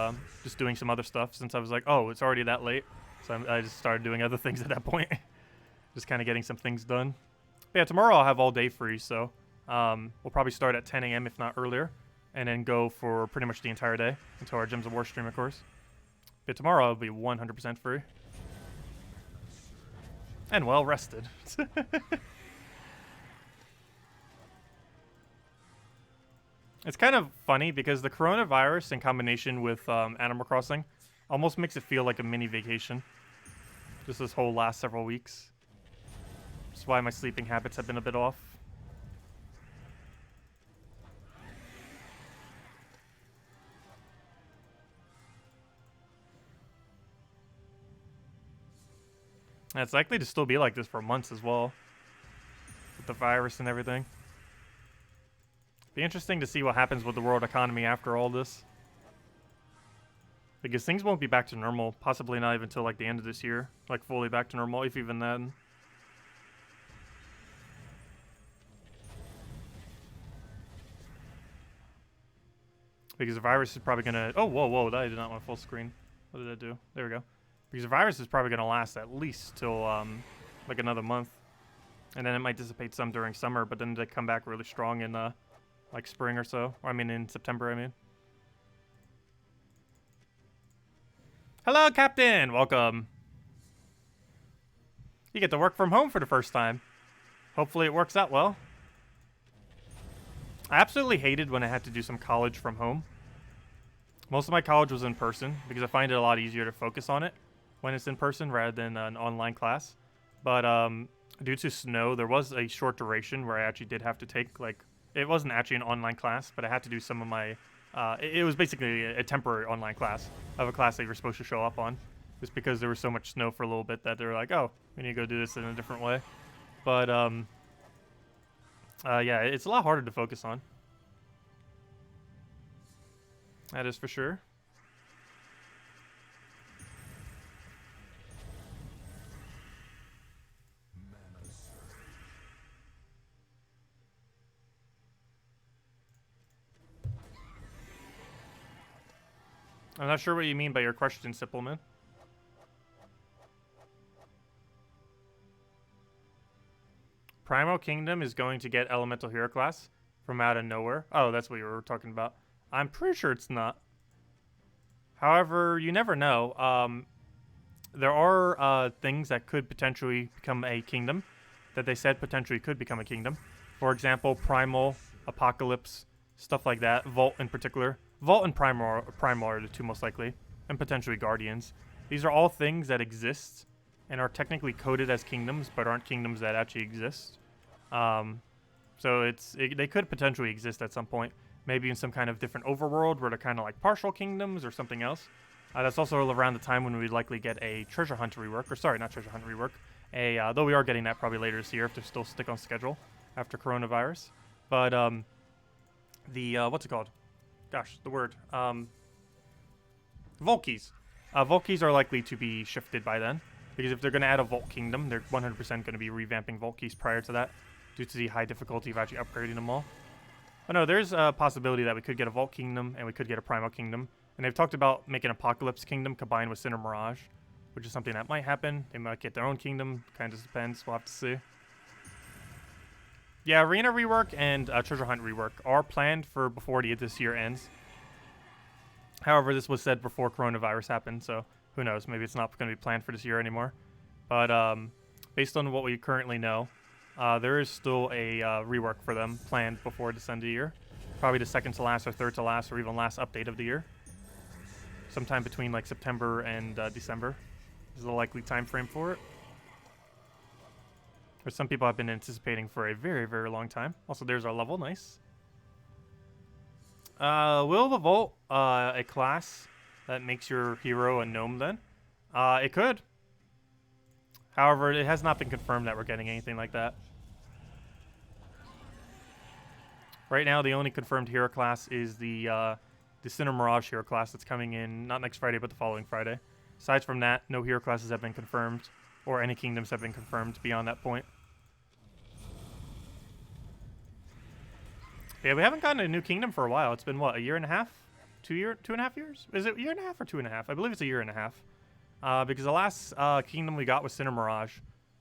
just doing some other stuff since I was like, oh, it's already that late. So I just started doing other things at that point. Just kind of getting some things done. But yeah, tomorrow I'll have all day free, so we'll probably start at 10 a.m. if not earlier, and then go for pretty much the entire day until our Gems of War stream, of course. But tomorrow I'll be 100% free. And well rested. It's kind of funny because the coronavirus in combination with Animal Crossing almost makes it feel like a mini vacation. Just this whole last several weeks. That's why my sleeping habits have been a bit off. And it's likely to still be like this for months as well. With the virus and everything. Be interesting to see what happens with the world economy after all this. Because things won't be back to normal. Possibly not even until like the end of this year. Like fully back to normal, if even then. Because the virus is probably gonna... Oh, whoa, that I did not want full screen. What did I do? There we go. Because the virus is probably gonna last at least till, like another month. And then it might dissipate some during summer, but then they come back really strong in, like spring or so. Or I mean in September, I mean. Hello, Captain! Welcome. You get to work from home for the first time. Hopefully it works out well. I absolutely hated when I had to do some college from home. Most of my college was in person because I find it a lot easier to focus on it when it's in person rather than an online class. But due to snow, there was a short duration where I actually did have to take, like, it wasn't actually an online class, but I had to do some of my, it was basically a temporary online class of a class that you were supposed to show up on. Just because there was so much snow for a little bit that they were like, oh, we need to go do this in a different way. But, yeah, it's a lot harder to focus on. That is for sure. I'm not sure what you mean by your question, Sippleman. Primo Kingdom is going to get Elemental Hero class from out of nowhere. Oh, that's what you were talking about. I'm pretty sure it's not. However, you never know. There are things that could potentially become a kingdom that they said potentially could become a kingdom. For example, Primal, Apocalypse, stuff like that. Vault in particular. Vault and Primal are the two most likely, and potentially Guardians. These are all things that exist and are technically coded as kingdoms, but aren't kingdoms that actually exist. So they could potentially exist at some point. Maybe in some kind of different overworld where they're kind of like partial kingdoms or something else. That's also around the time when we'd likely get a treasure hunt rework. Or sorry, not treasure hunt rework. Though we are getting that probably later this year if they still stick on schedule after coronavirus. But what's it called? Gosh, the word. Vault keys. Vault keys are likely to be shifted by then. Because if they're going to add a Vault Kingdom, they're 100% going to be revamping Vault keys prior to that. Due to the high difficulty of actually upgrading them all. Oh no, there's a possibility that we could get a Vault Kingdom and we could get a Primal Kingdom. And they've talked about making Apocalypse Kingdom combined with Cinder Mirage, which is something that might happen. They might get their own kingdom. Kind of depends. We'll have to see. Yeah, Arena rework and Treasure Hunt rework are planned for before this year ends. However, this was said before coronavirus happened, so who knows? Maybe it's not going to be planned for this year anymore. But based on what we currently know, there is still a rework for them planned before the end of the year. Probably the second to last or third to last or even last update of the year. Sometime between like September and December is the likely time frame for it. Or some people have been anticipating for a very, very long time. Also, there's our level. Nice. Will the Vault a class that makes your hero a gnome then? It could. However, it has not been confirmed that we're getting anything like that. Right now, the only confirmed hero class is the Cinder Mirage hero class that's coming in not next Friday, but the following Friday. Aside from that, no hero classes have been confirmed, or any kingdoms have been confirmed beyond that point. Yeah, we haven't gotten a new kingdom for a while. It's been, what, a year and a half? 2.5 years? Is it a year and a half or 2.5? I believe it's a year and a half. Because the last kingdom we got was Cinder Mirage,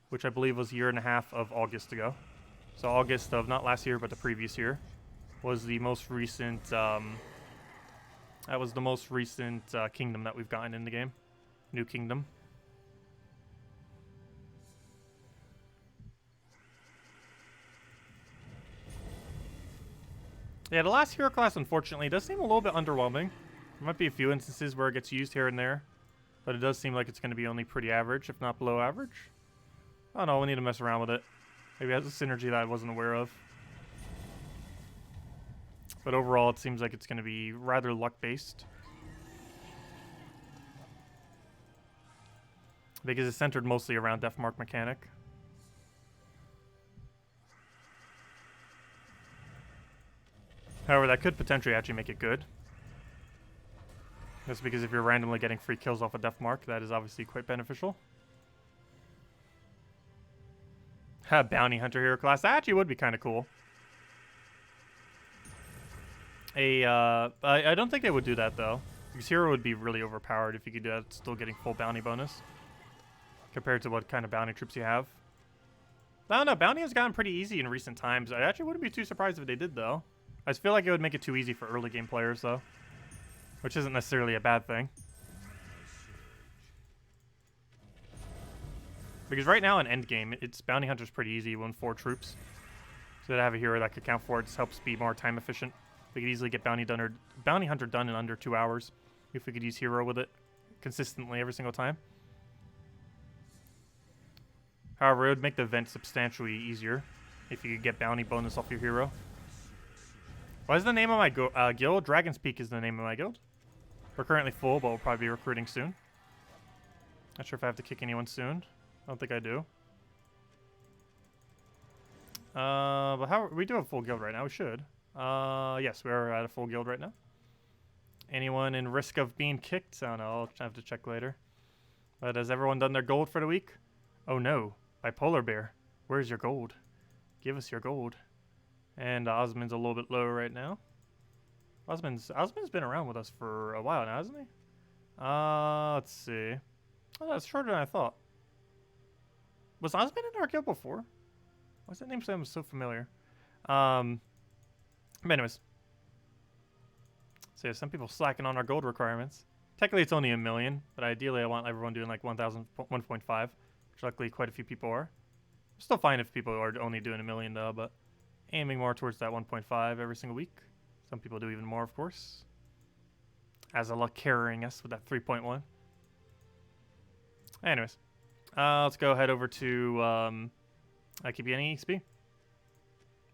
which I believe was a year and a half of August ago. So August of not last year, but the previous year was the most recent. That was the most recent kingdom that we've gotten in the game. New kingdom. Yeah, the last hero class, unfortunately, does seem a little bit underwhelming. There might be a few instances where it gets used here and there. But it does seem like it's going to be only pretty average, if not below average. I don't know, we need to mess around with it. Maybe it has a synergy that I wasn't aware of. But overall, it seems like it's going to be rather luck-based. Because it's centered mostly around Deathmark mechanic. However, that could potentially actually make it good. That's because if you're randomly getting free kills off a Deathmark, that is obviously quite beneficial. Bounty Hunter hero class. That actually would be kind of cool. I don't think they would do that, though. Because hero would be really overpowered if you could do that, still getting full bounty bonus. Compared to what kind of bounty troops you have. I don't know, bounty has gotten pretty easy in recent times. I actually wouldn't be too surprised if they did, though. I just feel like it would make it too easy for early game players, though. Which isn't necessarily a bad thing. Because right now in endgame, it's Bounty Hunter's pretty easy. You win 4 troops. So to have a hero that could count for it just helps be more time efficient. We could easily get bounty hunter done in under 2 hours if we could use hero with it consistently every single time. However, it would make the event substantially easier if you could get bounty bonus off your hero. What is the name of my guild? Dragon's Peak is the name of my guild. We're currently full, but we'll probably be recruiting soon. Not sure if I have to kick anyone soon. I don't think I do. But we do have a full guild right now. We should. Yes, we are at a full guild right now. Anyone in risk of being kicked? I don't know. I'll have to check later. But has everyone done their gold for the week? Oh no. Bipolar Bear. Where's your gold? Give us your gold. And Osmond's a little bit low right now. Osmond's been around with us for a while now, hasn't he? Let's see. Oh, that's shorter than I thought. Was Osmond in our guild before? Why's that name sound so familiar? But anyways. So yeah, some people slacking on our gold requirements. Technically it's only 1 million, but ideally I want everyone doing like 1.5, which luckily quite a few people are. Still fine if people are only doing 1 million though, but aiming more towards that 1.5 every single week. Some people do even more, of course. As a luck carrying us with that 3.1. Anyways, let's go head over to keep any XP.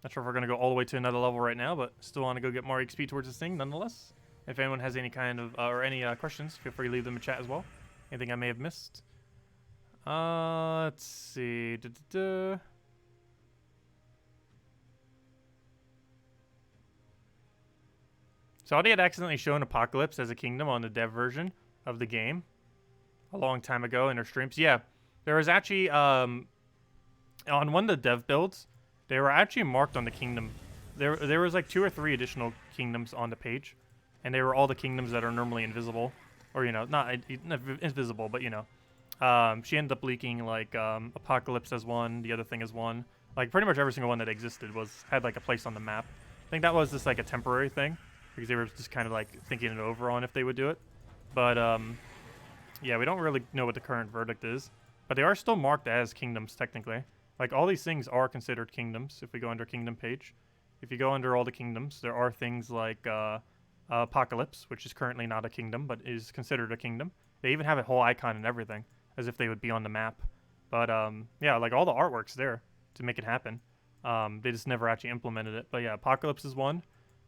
Not sure if we're going to go all the way to another level right now, but still want to go get more XP towards this thing nonetheless. If anyone has any kind of, or any questions, feel free to leave them in chat as well. Anything I may have missed. Let's see. Saudi had accidentally shown Apocalypse as a kingdom on the dev version of the game a long time ago in her streams. Yeah, there was actually, on one of the dev builds, they were actually marked on the kingdom. There was like 2 or 3 additional kingdoms on the page, and they were all the kingdoms that are normally invisible, or, you know, not invisible, but, you know. She ended up leaking like Apocalypse as one, the other thing as one. Like pretty much every single one that existed had like a place on the map. I think that was just like a temporary thing because they were just kind of like thinking it over on if they would do it. But yeah, we don't really know what the current verdict is, but they are still marked as kingdoms technically. Like all these things are considered kingdoms if we go under kingdom page. If you go under all the kingdoms, there are things like Apocalypse, which is currently not a kingdom but is considered a kingdom. They even have a whole icon and everything, as if they would be on the map. But yeah, like all the artwork's there to make it happen. They just never actually implemented it. But yeah, Apocalypse is one.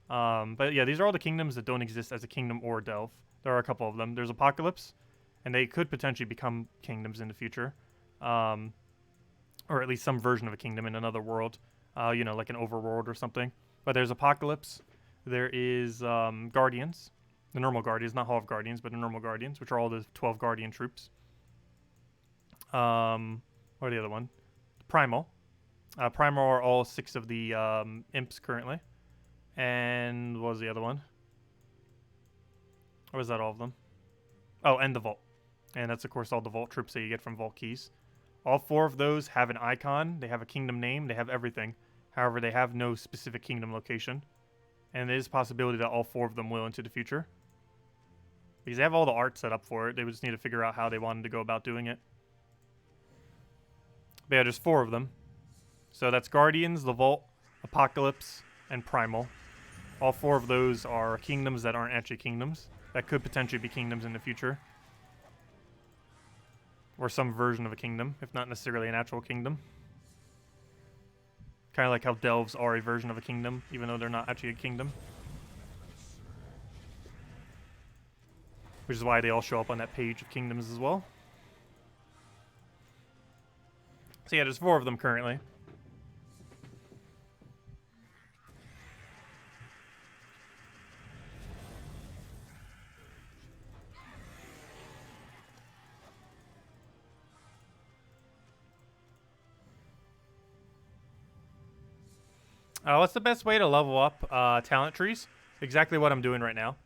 But yeah, these are all the kingdoms that don't exist as a kingdom or delve. There are a couple of them. There's Apocalypse, and they could potentially become kingdoms in the future. Or at least some version of a kingdom in another world. You know, like an overworld or something. But there's Apocalypse. There is Guardians. The normal Guardians, not Hall of Guardians, but the normal Guardians, which are all the 12 Guardian troops. What are the other one? Primal. Primal are all 6 of the imps currently. And what was the other one? Or was that all of them? Oh, and the Vault. And that's, of course, all the Vault troops that you get from Vault keys. All 4 of those have an icon. They have a kingdom name. They have everything. However, they have no specific kingdom location. And there is a possibility that all 4 of them will into the future. Because they have all the art set up for it. They would just need to figure out how they wanted to go about doing it. But yeah, there's 4 of them. So that's Guardians, the Vault, Apocalypse, and Primal. All 4 of those are kingdoms that aren't actually kingdoms. That could potentially be kingdoms in the future. Or some version of a kingdom, if not necessarily an actual kingdom. Kind of like how delves are a version of a kingdom, even though they're not actually a kingdom. Which is why they all show up on that page of kingdoms as well. So yeah, there's 4 of them currently. What's the best way to level up talent trees? Exactly what I'm doing right now.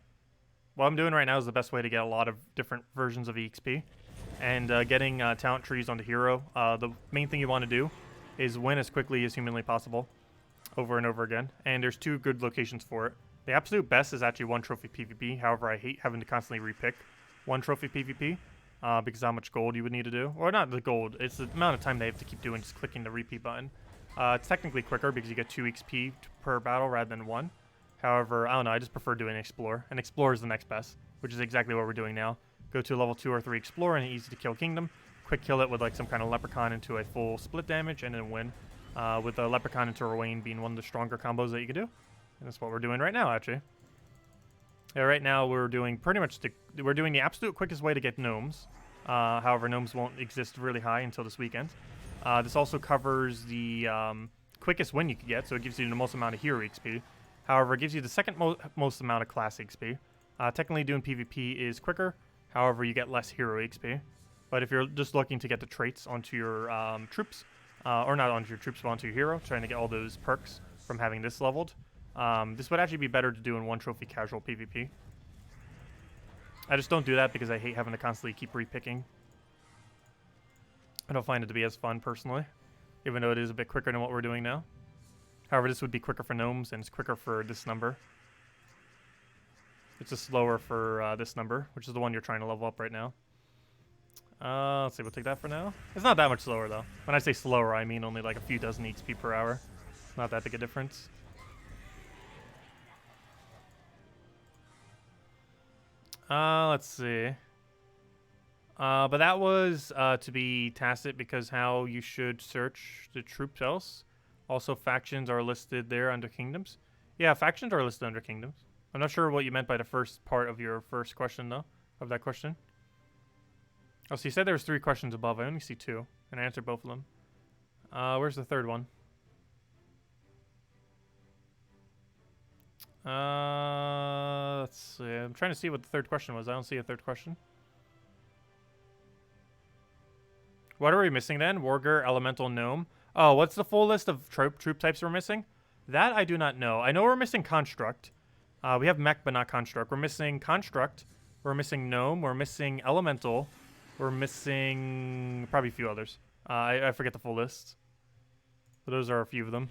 What I'm doing right now is the best way to get a lot of different versions of EXP. And getting talent trees on the hero. The main thing you want to do is win as quickly as humanly possible. Over and over again. And there's 2 good locations for it. The absolute best is actually 1 trophy PvP. However, I hate having to constantly repick 1 trophy PvP. Because how much gold you would need to do. Or not the gold. It's the amount of time they have to keep doing just clicking the repeat button. It's technically quicker because you get 2 XP per battle rather than 1. However, I don't know, I just prefer doing Explore, and Explore is the next best, which is exactly what we're doing now. Go to a level 2 or 3 Explore in an easy to kill kingdom, quick kill it with like some kind of Leprechaun into a full split damage, and then win. With a Leprechaun into Ruane being one of the stronger combos that you can do. And that's what we're doing right now, actually. Yeah, right now we're doing pretty much we're doing the absolute quickest way to get gnomes. However, gnomes won't exist really high until this weekend. This also covers the quickest win you can get, so it gives you the most amount of hero XP. However, it gives you the second most amount of class XP. Technically, doing PvP is quicker. However, you get less hero XP. But if you're just looking to get the traits onto your troops, or not onto your troops, but onto your hero, trying to get all those perks from having this leveled, this would actually be better to do in 1 trophy casual PvP. I just don't do that because I hate having to constantly keep repicking. I don't find it to be as fun, personally, even though it is a bit quicker than what we're doing now. However, this would be quicker for gnomes, and it's quicker for this number. It's just slower for this number, which is the one you're trying to level up right now. Let's see, we'll take that for now. It's not that much slower, though. When I say slower, I mean only like a few dozen XP per hour. It's not that big a difference. Let's see. But that was to be Tacet, because how you should search the troops else. Also, factions are listed there under kingdoms. Yeah, factions are listed under kingdoms. I'm not sure what you meant by the first part of your first question, though, of that question. Oh, so you said there was 3 questions above. I only see 2, and I answered both of them. Where's the third one? Let's see. I'm trying to see what the third question was. I don't see a third question. What are we missing then? Warger, Elemental, Gnome. Oh, what's the full list of troop types we're missing? That I do not know. I know we're missing Construct. We have Mech, but not Construct. We're missing Construct. We're missing Gnome. We're missing Elemental. We're missing probably a few others. I forget the full list. But those are a few of them.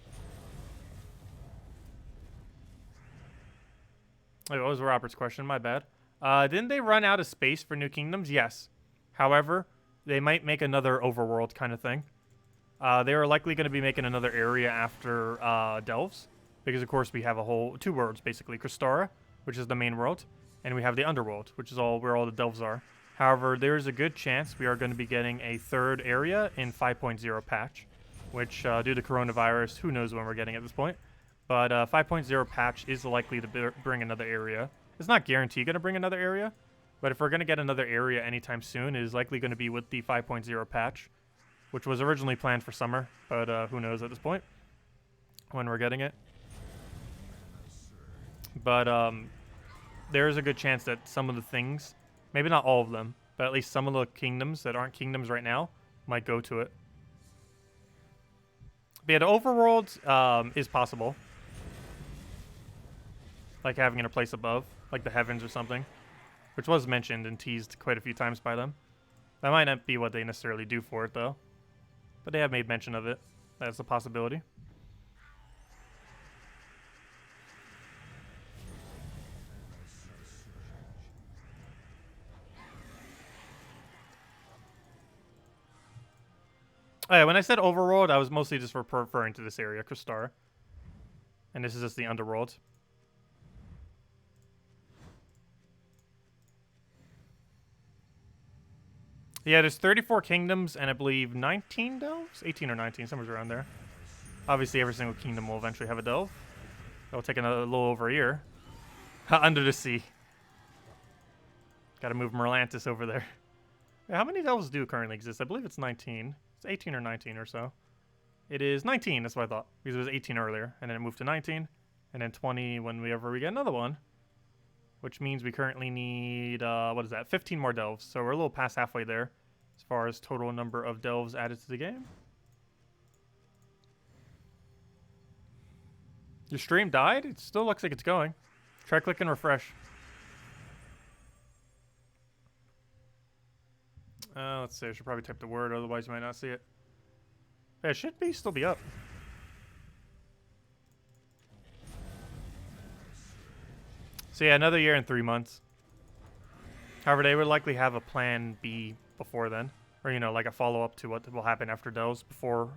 Wait, what was Robert's question? My bad. Didn't they run out of space for new kingdoms? Yes. However, they might make another overworld kind of thing. They are likely going to be making another area after Delves. Because, of course, we have a whole 2 worlds, basically. Crystara, which is the main world. And we have the Underworld, which is where all the Delves are. However, there is a good chance we are going to be getting a 3rd area in 5.0 patch. Which, due to coronavirus, who knows when we're getting at this point. But 5.0 patch is likely to bring another area. It's not guaranteed going to bring another area. But if we're going to get another area anytime soon, it is likely going to be with the 5.0 patch. Which was originally planned for summer. But who knows at this point when we're getting it. But there is a good chance that some of the things, maybe not all of them, but at least some of the kingdoms that aren't kingdoms right now might go to it. But yeah, the overworld is possible. Like having it a place above, like the heavens or something. Which was mentioned and teased quite a few times by them. That might not be what they necessarily do for it, though. But they have made mention of it. That's a possibility. Oh, yeah, when I said overworld, I was mostly just referring to this area, Crystara. And this is just the underworld. Yeah, there's 34 kingdoms and I believe 19 delves? 18 or 19, somewhere around there. Obviously, every single kingdom will eventually have a delve. It'll take a little over a year. Under the sea. Gotta move Merlantis over there. Yeah, how many delves do currently exist? I believe it's 19. It's 18 or 19 or so. It is 19, that's what I thought. Because it was 18 earlier. And then it moved to 19. And then 20 whenever we get another one. Which means we currently need, what is that? 15 more delves. So we're a little past halfway there. As far as total number of delves added to the game. Your stream died? It still looks like it's going. Try click and refresh. Let's see. I should probably type the word, otherwise you might not see it. Yeah, it should still be up. So yeah, another year and 3 months. However, they would likely have a plan B before then. Or, you know, like a follow-up to what will happen after Delves,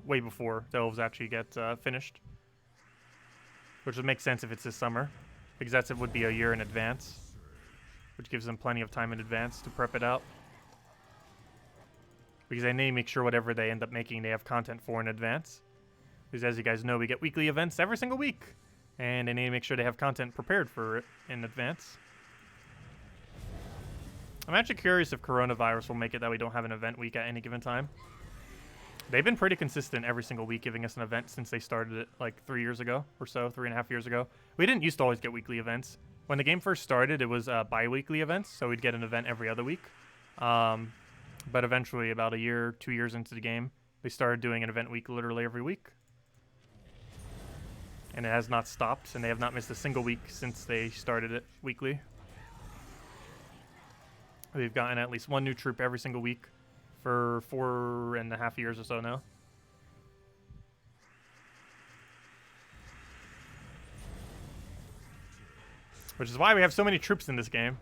way before Delves actually get finished. Which would make sense if it's this summer. because it would be a year in advance, which gives them plenty of time in advance to prep it out. Because they need to make sure whatever they end up making, they have content for in advance. Because as you guys know, we get weekly events every single week, and they need to make sure they have content prepared for it in advance. I'm actually curious if coronavirus will make it that we don't have an event week at any given time. They've been pretty consistent every single week giving us an event since they started it like 3 years ago or so, 3.5 years ago. We didn't used to always get weekly events. When the game first started, it was bi-weekly events, so we'd get an event every other week. But eventually, about a year, 2 years into the game, they started doing an event week literally every week. And it has not stopped, and they have not missed a single week since they started it weekly. We've gotten at least one new troop every single week for 4.5 years or so now. Which is why we have so many troops in this game.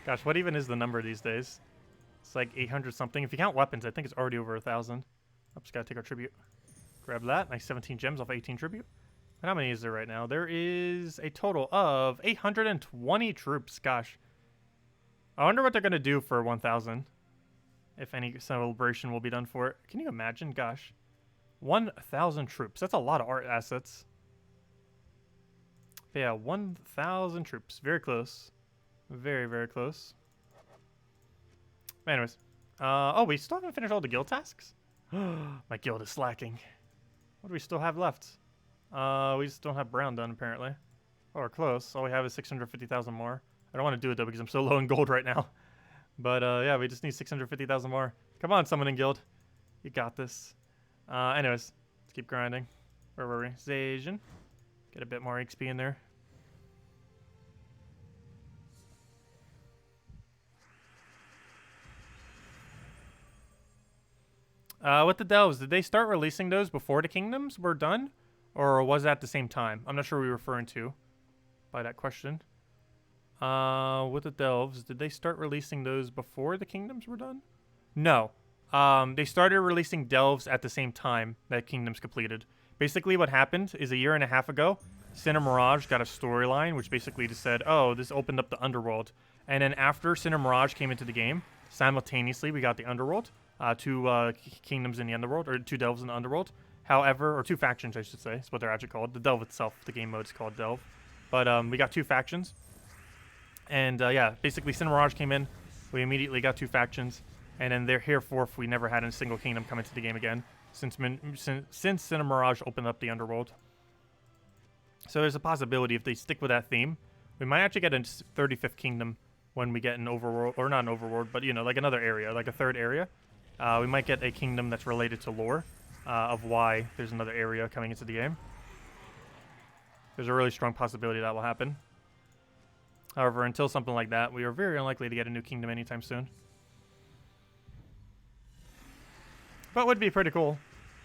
Gosh, what even is the number these days? It's like 800 something. If you count weapons, I think it's already over 1,000. Oh, just gotta take our tribute. Grab that. Nice 17 gems off 18 tribute. And how many is there right now? There is a total of 820 troops. Gosh. I wonder what they're gonna do for 1,000. If any celebration will be done for it. Can you imagine? Gosh. 1,000 troops. That's a lot of art assets. But yeah, 1,000 troops. Very close. Very, very close. Anyways. Oh, we still haven't finished all the guild tasks? My guild is slacking. What do we still have left? We just don't have brown done, apparently. Or close. All we have is 650,000 more. I don't want to do it, though, because I'm so low in gold right now. But, yeah, we just need 650,000 more. Come on, someone in guild. You got this. Anyways, let's keep grinding. Where were we? Zajan. Get a bit more XP in there. With the delves, did they start releasing those before the kingdoms were done? Or was that at the same time? I'm not sure what you're referring to by that question. With the delves, did they start releasing those before the kingdoms were done? No. They started releasing delves at the same time that kingdoms completed. Basically what happened is a year and a half ago, Sinner Mirage got a storyline which basically just said, oh, this opened up the underworld. And then after Sinner Mirage came into the game, simultaneously we got the underworld. Two kingdoms in the underworld, or two delves in the underworld. However, or two factions, I should say, is what they're actually called. The delve itself, the game mode is called delve. But we got two factions. And yeah, basically Sinner Mirage came in. We immediately got two factions. And then hereforth, we never had a single kingdom come into the game again since Sinner Mirage opened up the underworld. So there's a possibility if they stick with that theme, we might actually get a 35th kingdom when we get an overworld, or not an overworld, but you know, like another area, like a third area. We might get a kingdom that's related to lore of why there's another area coming into the game. There's a really strong possibility that will happen. However, until something like that, we are very unlikely to get a new kingdom anytime soon. But it would be pretty cool,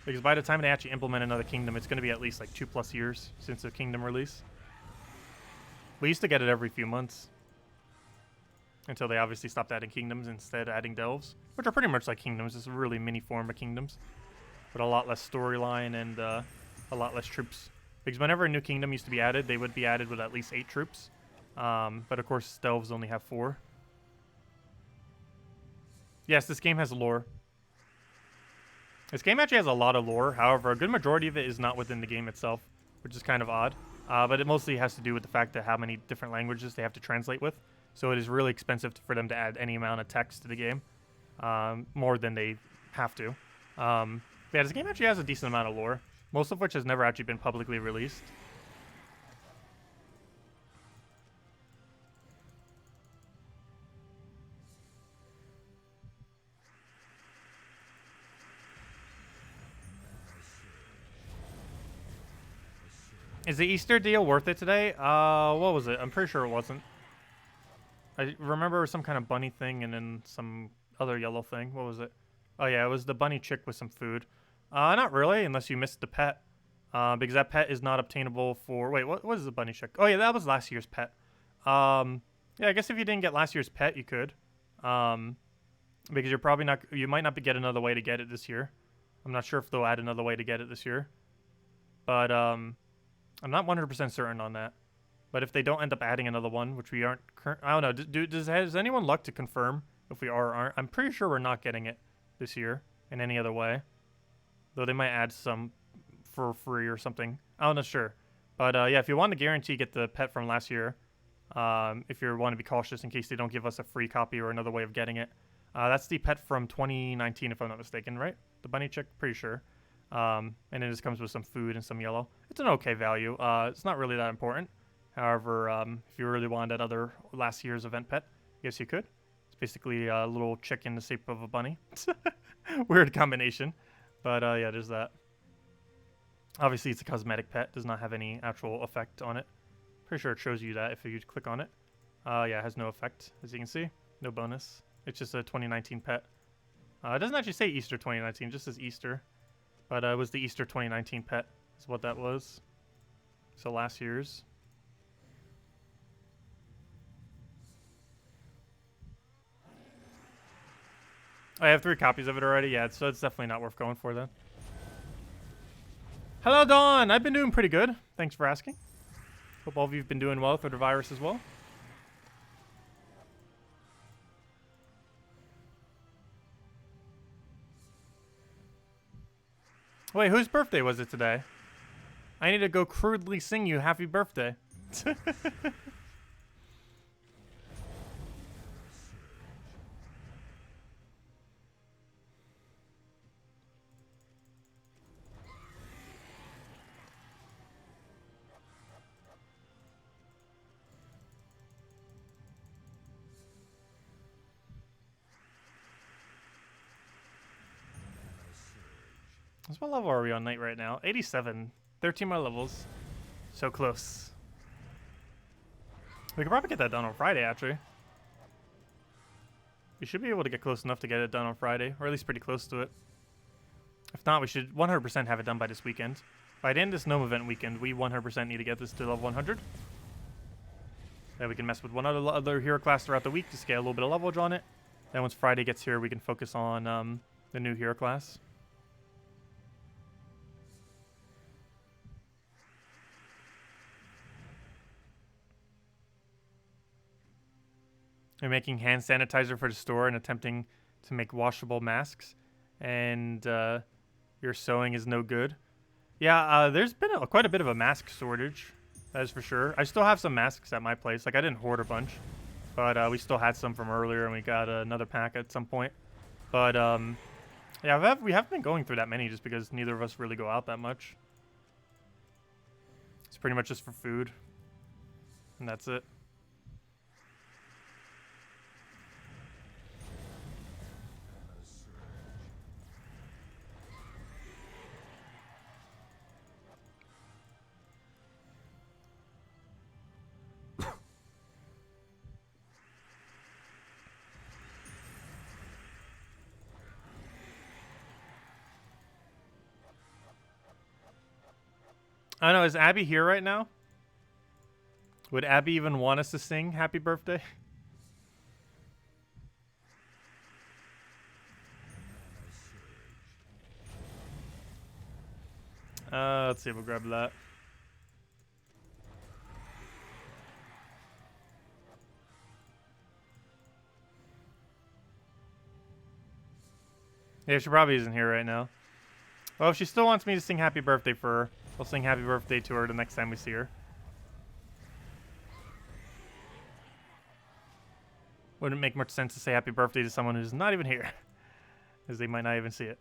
because by the time they actually implement another kingdom, it's going to be at least like 2+ years since the kingdom release. We used to get it every few months. Until they obviously stopped adding kingdoms, instead adding delves, which are pretty much like kingdoms. It's a really mini form of kingdoms, but a lot less storyline and a lot less troops. Because whenever a new kingdom used to be added, they would be added with at least 8 troops. But of course, delves only have 4. Yes, this game has lore. This game actually has a lot of lore. However, a good majority of it is not within the game itself, which is kind of odd. But it mostly has to do with the fact that how many different languages they have to translate with. So it is really expensive for them to add any amount of text to the game, more than they have to. Yeah, this game actually has a decent amount of lore, most of which has never actually been publicly released. Is the Easter deal worth it today? What was it? I'm pretty sure it wasn't. I remember some kind of bunny thing and then some other yellow thing. What was it? Oh yeah, it was the bunny chick with some food. Not really, unless you missed the pet. Because that pet is not obtainable for... Wait, what is the bunny chick? Oh yeah, that was last year's pet. Yeah, I guess if you didn't get last year's pet, you could. Because you're probably not... You might not get another way to get it this year. I'm not sure if they'll add another way to get it this year. But, I'm not 100% certain on that. But if they don't end up adding another one, which we aren't, I don't know. Has anyone luck to confirm if we are or aren't? I'm pretty sure we're not getting it this year in any other way. Though they might add some for free or something. I'm not sure. But yeah, if you want to guarantee get the pet from last year, if you want to be cautious in case they don't give us a free copy or another way of getting it, that's the pet from 2019, if I'm not mistaken, right? The bunny chick, pretty sure. And it just comes with some food and some yellow. It's an okay value. It's not really that important. However, if you really wanted that other last year's event pet, I guess you could. It's basically a little chick in the shape of a bunny. Weird combination. But yeah, there's that. Obviously, it's a cosmetic pet. Does not have any actual effect on it. Pretty sure it shows you that if you click on it. Yeah, it has no effect, as you can see. No bonus. It's just a 2019 pet. It doesn't actually say Easter 2019. It just says Easter. But it was the Easter 2019 pet. Is what that was. So last year's. I have 3 copies of it already. Yeah, so it's definitely not worth going for then. Hello, Dawn. I've been doing pretty good. Thanks for asking. Hope all of you've been doing well through the virus as well. Wait, whose birthday was it today? I need to go crudely sing you happy birthday. What level are we on night right now? 87. 13 more levels. So close. We could probably get that done on Friday, actually. We should be able to get close enough to get it done on Friday, or at least pretty close to it. If not, we should 100% have it done by this weekend. By the end of this gnome event weekend, we 100% need to get this to level 100. Then we can mess with one other hero class throughout the week to get a little bit of leverage on it. Then once Friday gets here, we can focus on the new hero class. You're making hand sanitizer for the store and attempting to make washable masks, and your sewing is no good. Yeah, there's been quite a bit of a mask shortage, that is for sure. I still have some masks at my place. Like, I didn't hoard a bunch, but we still had some from earlier, and we got another pack at some point. But yeah, we haven't been going through that many just because neither of us really go out that much. It's pretty much just for food, and that's it. I don't know, is Abby here right now? Would Abby even want us to sing happy birthday? Let's see, we'll grab that. Yeah, she probably isn't here right now. Well, if she still wants me to sing happy birthday for her, I'll sing happy birthday to her the next time we see her. Wouldn't make much sense to say happy birthday to someone who's not even here, as they might not even see it.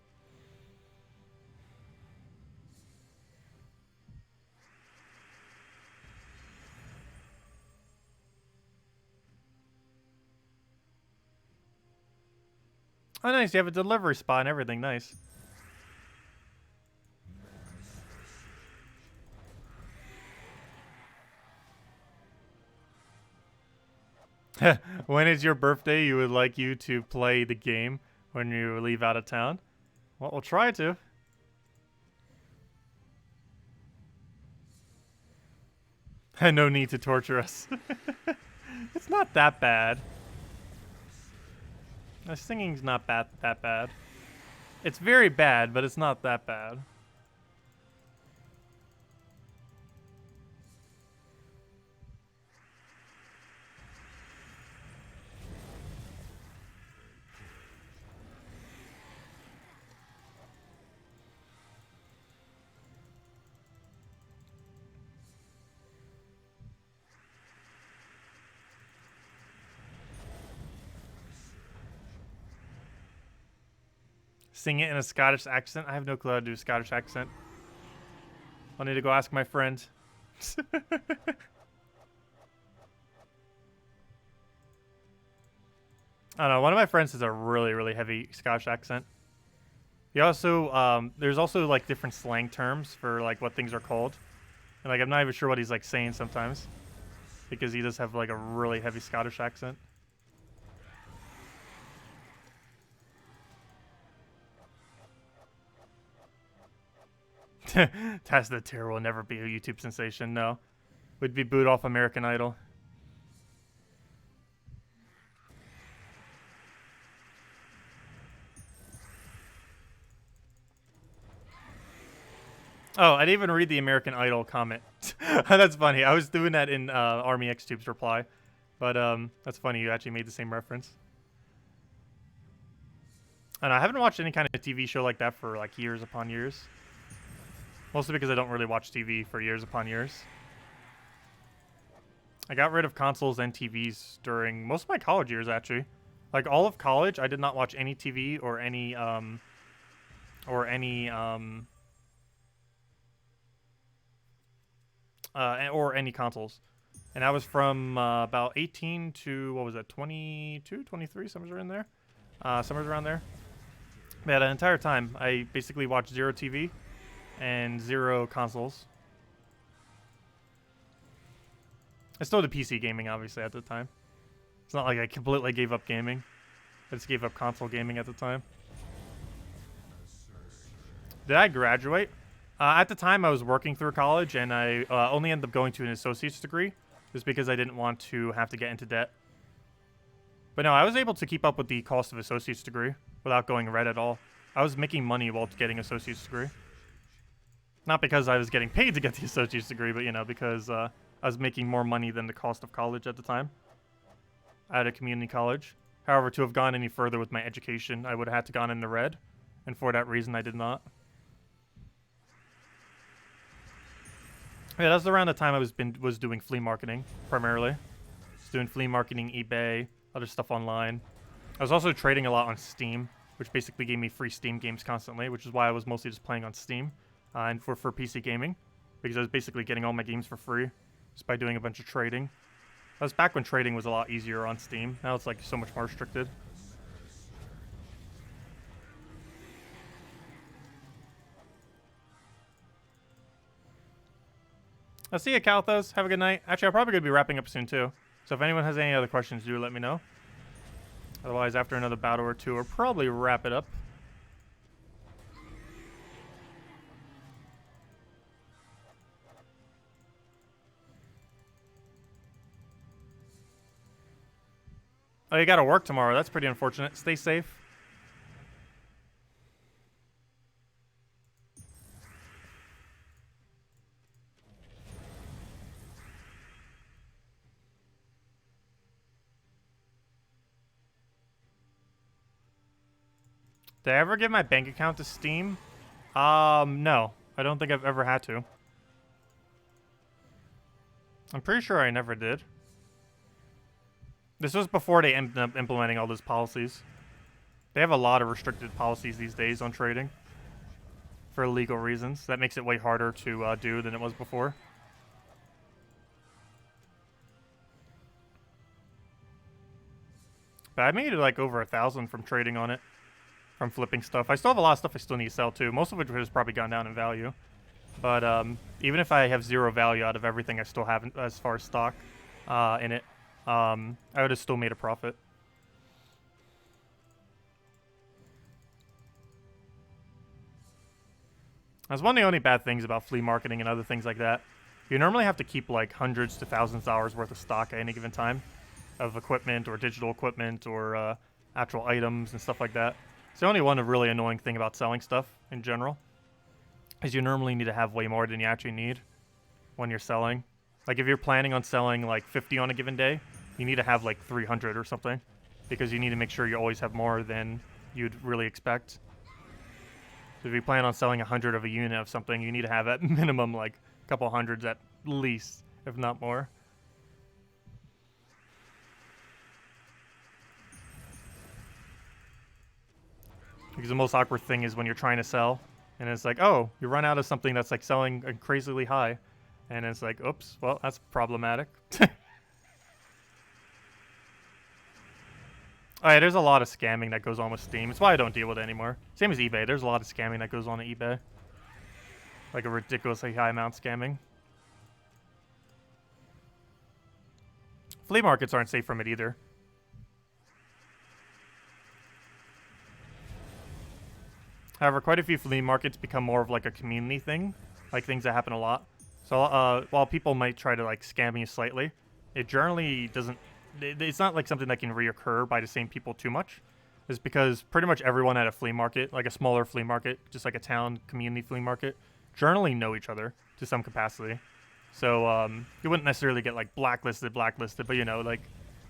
Oh, nice. You have a delivery spot and everything. Nice. When is your birthday? You would like you to play the game when you leave out of town? Well, we'll try to. No need to torture us. It's not that bad. The singing's not that bad. It's very bad, but it's not that bad. Sing it in a Scottish accent. I have no clue how to do a Scottish accent. I'll need to go ask my friend. I don't know. One of my friends has a really, really heavy Scottish accent. He also, there's also like different slang terms for like what things are called. And like, I'm not even sure what he's like saying sometimes. Because he does have like a really heavy Scottish accent. Tacet the Terror will never be a YouTube sensation, no. Would be booed off American Idol. Oh, I didn't even read the American Idol comment. That's funny. I was doing that in Army X Tube's reply. But that's funny. You actually made the same reference. And I haven't watched any kind of TV show like that for like years upon years. Mostly because I don't really watch TV for years upon years. I got rid of consoles and TVs during most of my college years, actually. Like, all of college, I did not watch any TV or any consoles. And I was from about 18 to, what was that, 22, 23, somewhere in there? Somewhere around there. Yeah, the entire time, I basically watched zero TV and zero consoles. I still did PC gaming, obviously, at the time. It's not like I completely gave up gaming. I just gave up console gaming at the time. Did I graduate? At the time, I was working through college, and I only ended up going to an associate's degree, just because I didn't want to have to get into debt. But no, I was able to keep up with the cost of associate's degree without going red at all. I was making money while getting associate's degree. Not because I was getting paid to get the associate's degree, but, you know, because I was making more money than the cost of college at the time. At a community college. However, to have gone any further with my education, I would have had to gone in the red. And for that reason, I did not. Yeah, that was around the time I was doing flea marketing, primarily. Just doing flea marketing, eBay, other stuff online. I was also trading a lot on Steam, which basically gave me free Steam games constantly, which is why I was mostly just playing on Steam. And for PC gaming, because I was basically getting all my games for free just by doing a bunch of trading. That was back when trading was a lot easier on Steam. Now it's like so much more restricted. I'll see you, Kalthos. Have a good night. Actually, I'm probably going to be wrapping up soon, too. So if anyone has any other questions, do let me know. Otherwise, after another battle or two, we'll probably wrap it up. Oh, you gotta work tomorrow. That's pretty unfortunate. Stay safe. Did I ever give my bank account to Steam? No. I don't think I've ever had to. I'm pretty sure I never did. This was before they ended up implementing all those policies. They have a lot of restricted policies these days on trading. For legal reasons. That makes it way harder to do than it was before. But I made it like over 1,000 from trading on it. From flipping stuff. I still have a lot of stuff I still need to sell too. Most of which has probably gone down in value. But even if I have zero value out of everything I still have as far as stock in it, I would have still made a profit. That's one of the only bad things about flea marketing and other things like that. You normally have to keep like hundreds to thousands of dollars worth of stock at any given time. Of equipment or digital equipment or actual items and stuff like that. It's the only one really annoying thing about selling stuff in general. Is you normally need to have way more than you actually need when you're selling. Like if you're planning on selling like 50 on a given day, you need to have like 300 or something. Because you need to make sure you always have more than you'd really expect. So if you plan on selling 100 of a unit of something, you need to have at minimum like a couple hundreds at least, if not more. Because the most awkward thing is when you're trying to sell, and it's like, oh, you run out of something that's like selling crazily high, and it's like, oops, well, that's problematic. Oh yeah, there's a lot of scamming that goes on with Steam. It's why I don't deal with it anymore. Same as eBay. There's a lot of scamming that goes on at eBay. Like a ridiculously high amount scamming. Flea markets aren't safe from it either. However, quite a few flea markets become more of like a community thing. Like things that happen a lot. So while people might try to like scam you slightly, it generally doesn't... It's not like something that can reoccur by the same people too much. It's because pretty much everyone at a flea market, like a smaller flea market, just like a town community flea market, generally know each other to some capacity. So you wouldn't necessarily get like blacklisted, but you know, like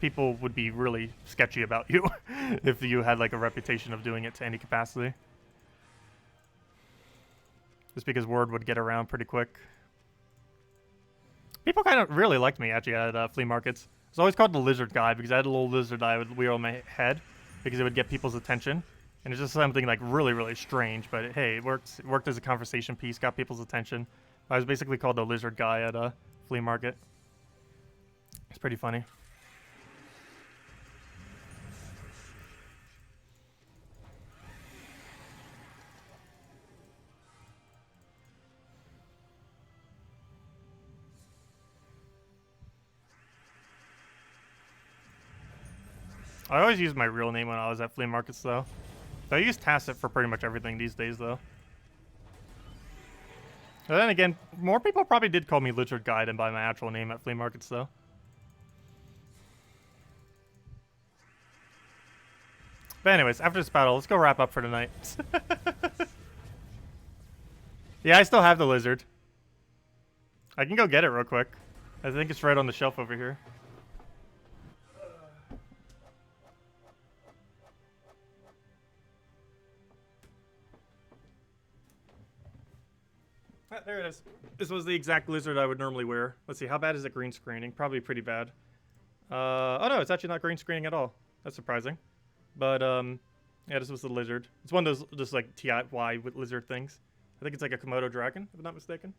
people would be really sketchy about you if you had like a reputation of doing it to any capacity. Just because word would get around pretty quick. People kind of really liked me actually at flea markets. I was always called the lizard guy because I had a little lizard I would wear on my head because it would get people's attention. And it's just something like really, really strange. But hey, it worked as a conversation piece, got people's attention. I was basically called the lizard guy at a flea market. It's pretty funny. I always use my real name when I was at flea markets, though. I use Tacet for pretty much everything these days, though. But then again, more people probably did call me Lizard Guy than by my actual name at flea markets, though. But anyways, after this battle, let's go wrap up for tonight. Yeah, I still have the lizard. I can go get it real quick. I think it's right on the shelf over here. There it is. This was the exact lizard I would normally wear. Let's see, how bad is it green screening? Probably pretty bad. Oh no, it's actually not green screening at all. That's surprising. But, yeah, this was the lizard. It's one of those just like TIY with lizard things. I think it's like a Komodo dragon, if I'm not mistaken.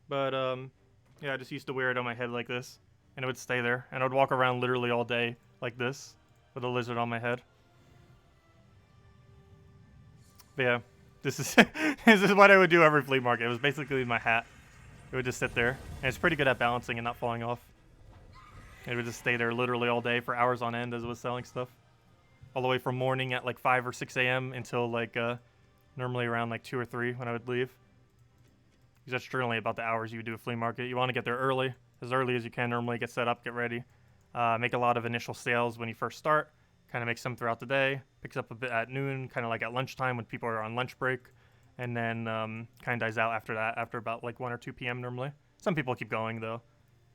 But, yeah, I just used to wear it on my head like this. And it would stay there. And I would walk around literally all day like this with a lizard on my head. But yeah. This is this is what I would do every flea market. It was basically my hat. It would just sit there. And it's pretty good at balancing and not falling off. It would just stay there literally all day for hours on end as it was selling stuff. All the way from morning at like 5 or 6 a.m. until like normally around like 2 or 3 when I would leave. Because that's generally about the hours you would do a flea market. You want to get there early as you can. Normally get set up, get ready. Make a lot of initial sales when you first start. Kind of makes some throughout the day. Picks up a bit at noon, kind of like at lunchtime when people are on lunch break. And then kind of dies out after that, after about like 1 or 2 p.m. normally. Some people keep going though.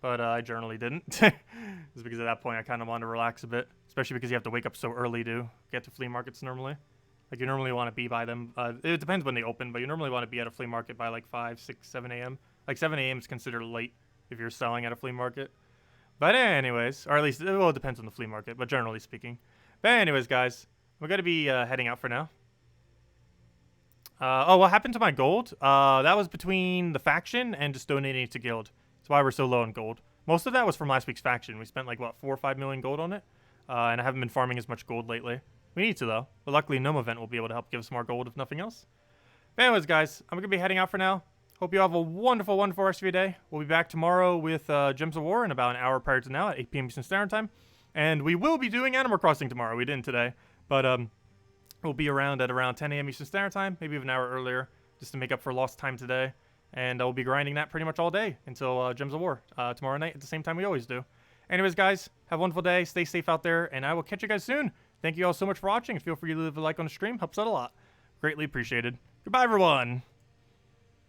But I generally didn't. It's because at that point I kind of wanted to relax a bit. Especially because you have to wake up so early to get to flea markets normally. Like you normally want to be by them. It depends when they open, but you normally want to be at a flea market by like 5, 6, 7 a.m. Like 7 a.m. is considered late if you're selling at a flea market. But anyways, or at least, well, it depends on the flea market, but generally speaking. But anyways, guys, we're going to be heading out for now. Oh, what happened to my gold? That was between the faction and just donating it to guild. That's why we're so low on gold. Most of that was from last week's faction. We spent like, what, 4 or 5 million gold on it? And I haven't been farming as much gold lately. We need to, though. But luckily, Gnome Event will be able to help give us more gold, if nothing else. But anyways, guys, I'm going to be heading out for now. Hope you have a wonderful, wonderful rest of your day. We'll be back tomorrow with Gems of War in about an hour prior to now at 8 p.m. Eastern Standard Time. And we will be doing Animal Crossing tomorrow. We didn't today. But we'll be around at around 10 a.m. Eastern Standard Time, maybe even an hour earlier, just to make up for lost time today. And we'll be grinding that pretty much all day until Gems of War tomorrow night at the same time we always do. Anyways, guys, have a wonderful day. Stay safe out there, and I will catch you guys soon. Thank you all so much for watching. Feel free to leave a like on the stream. Helps out a lot. Greatly appreciated. Goodbye, everyone.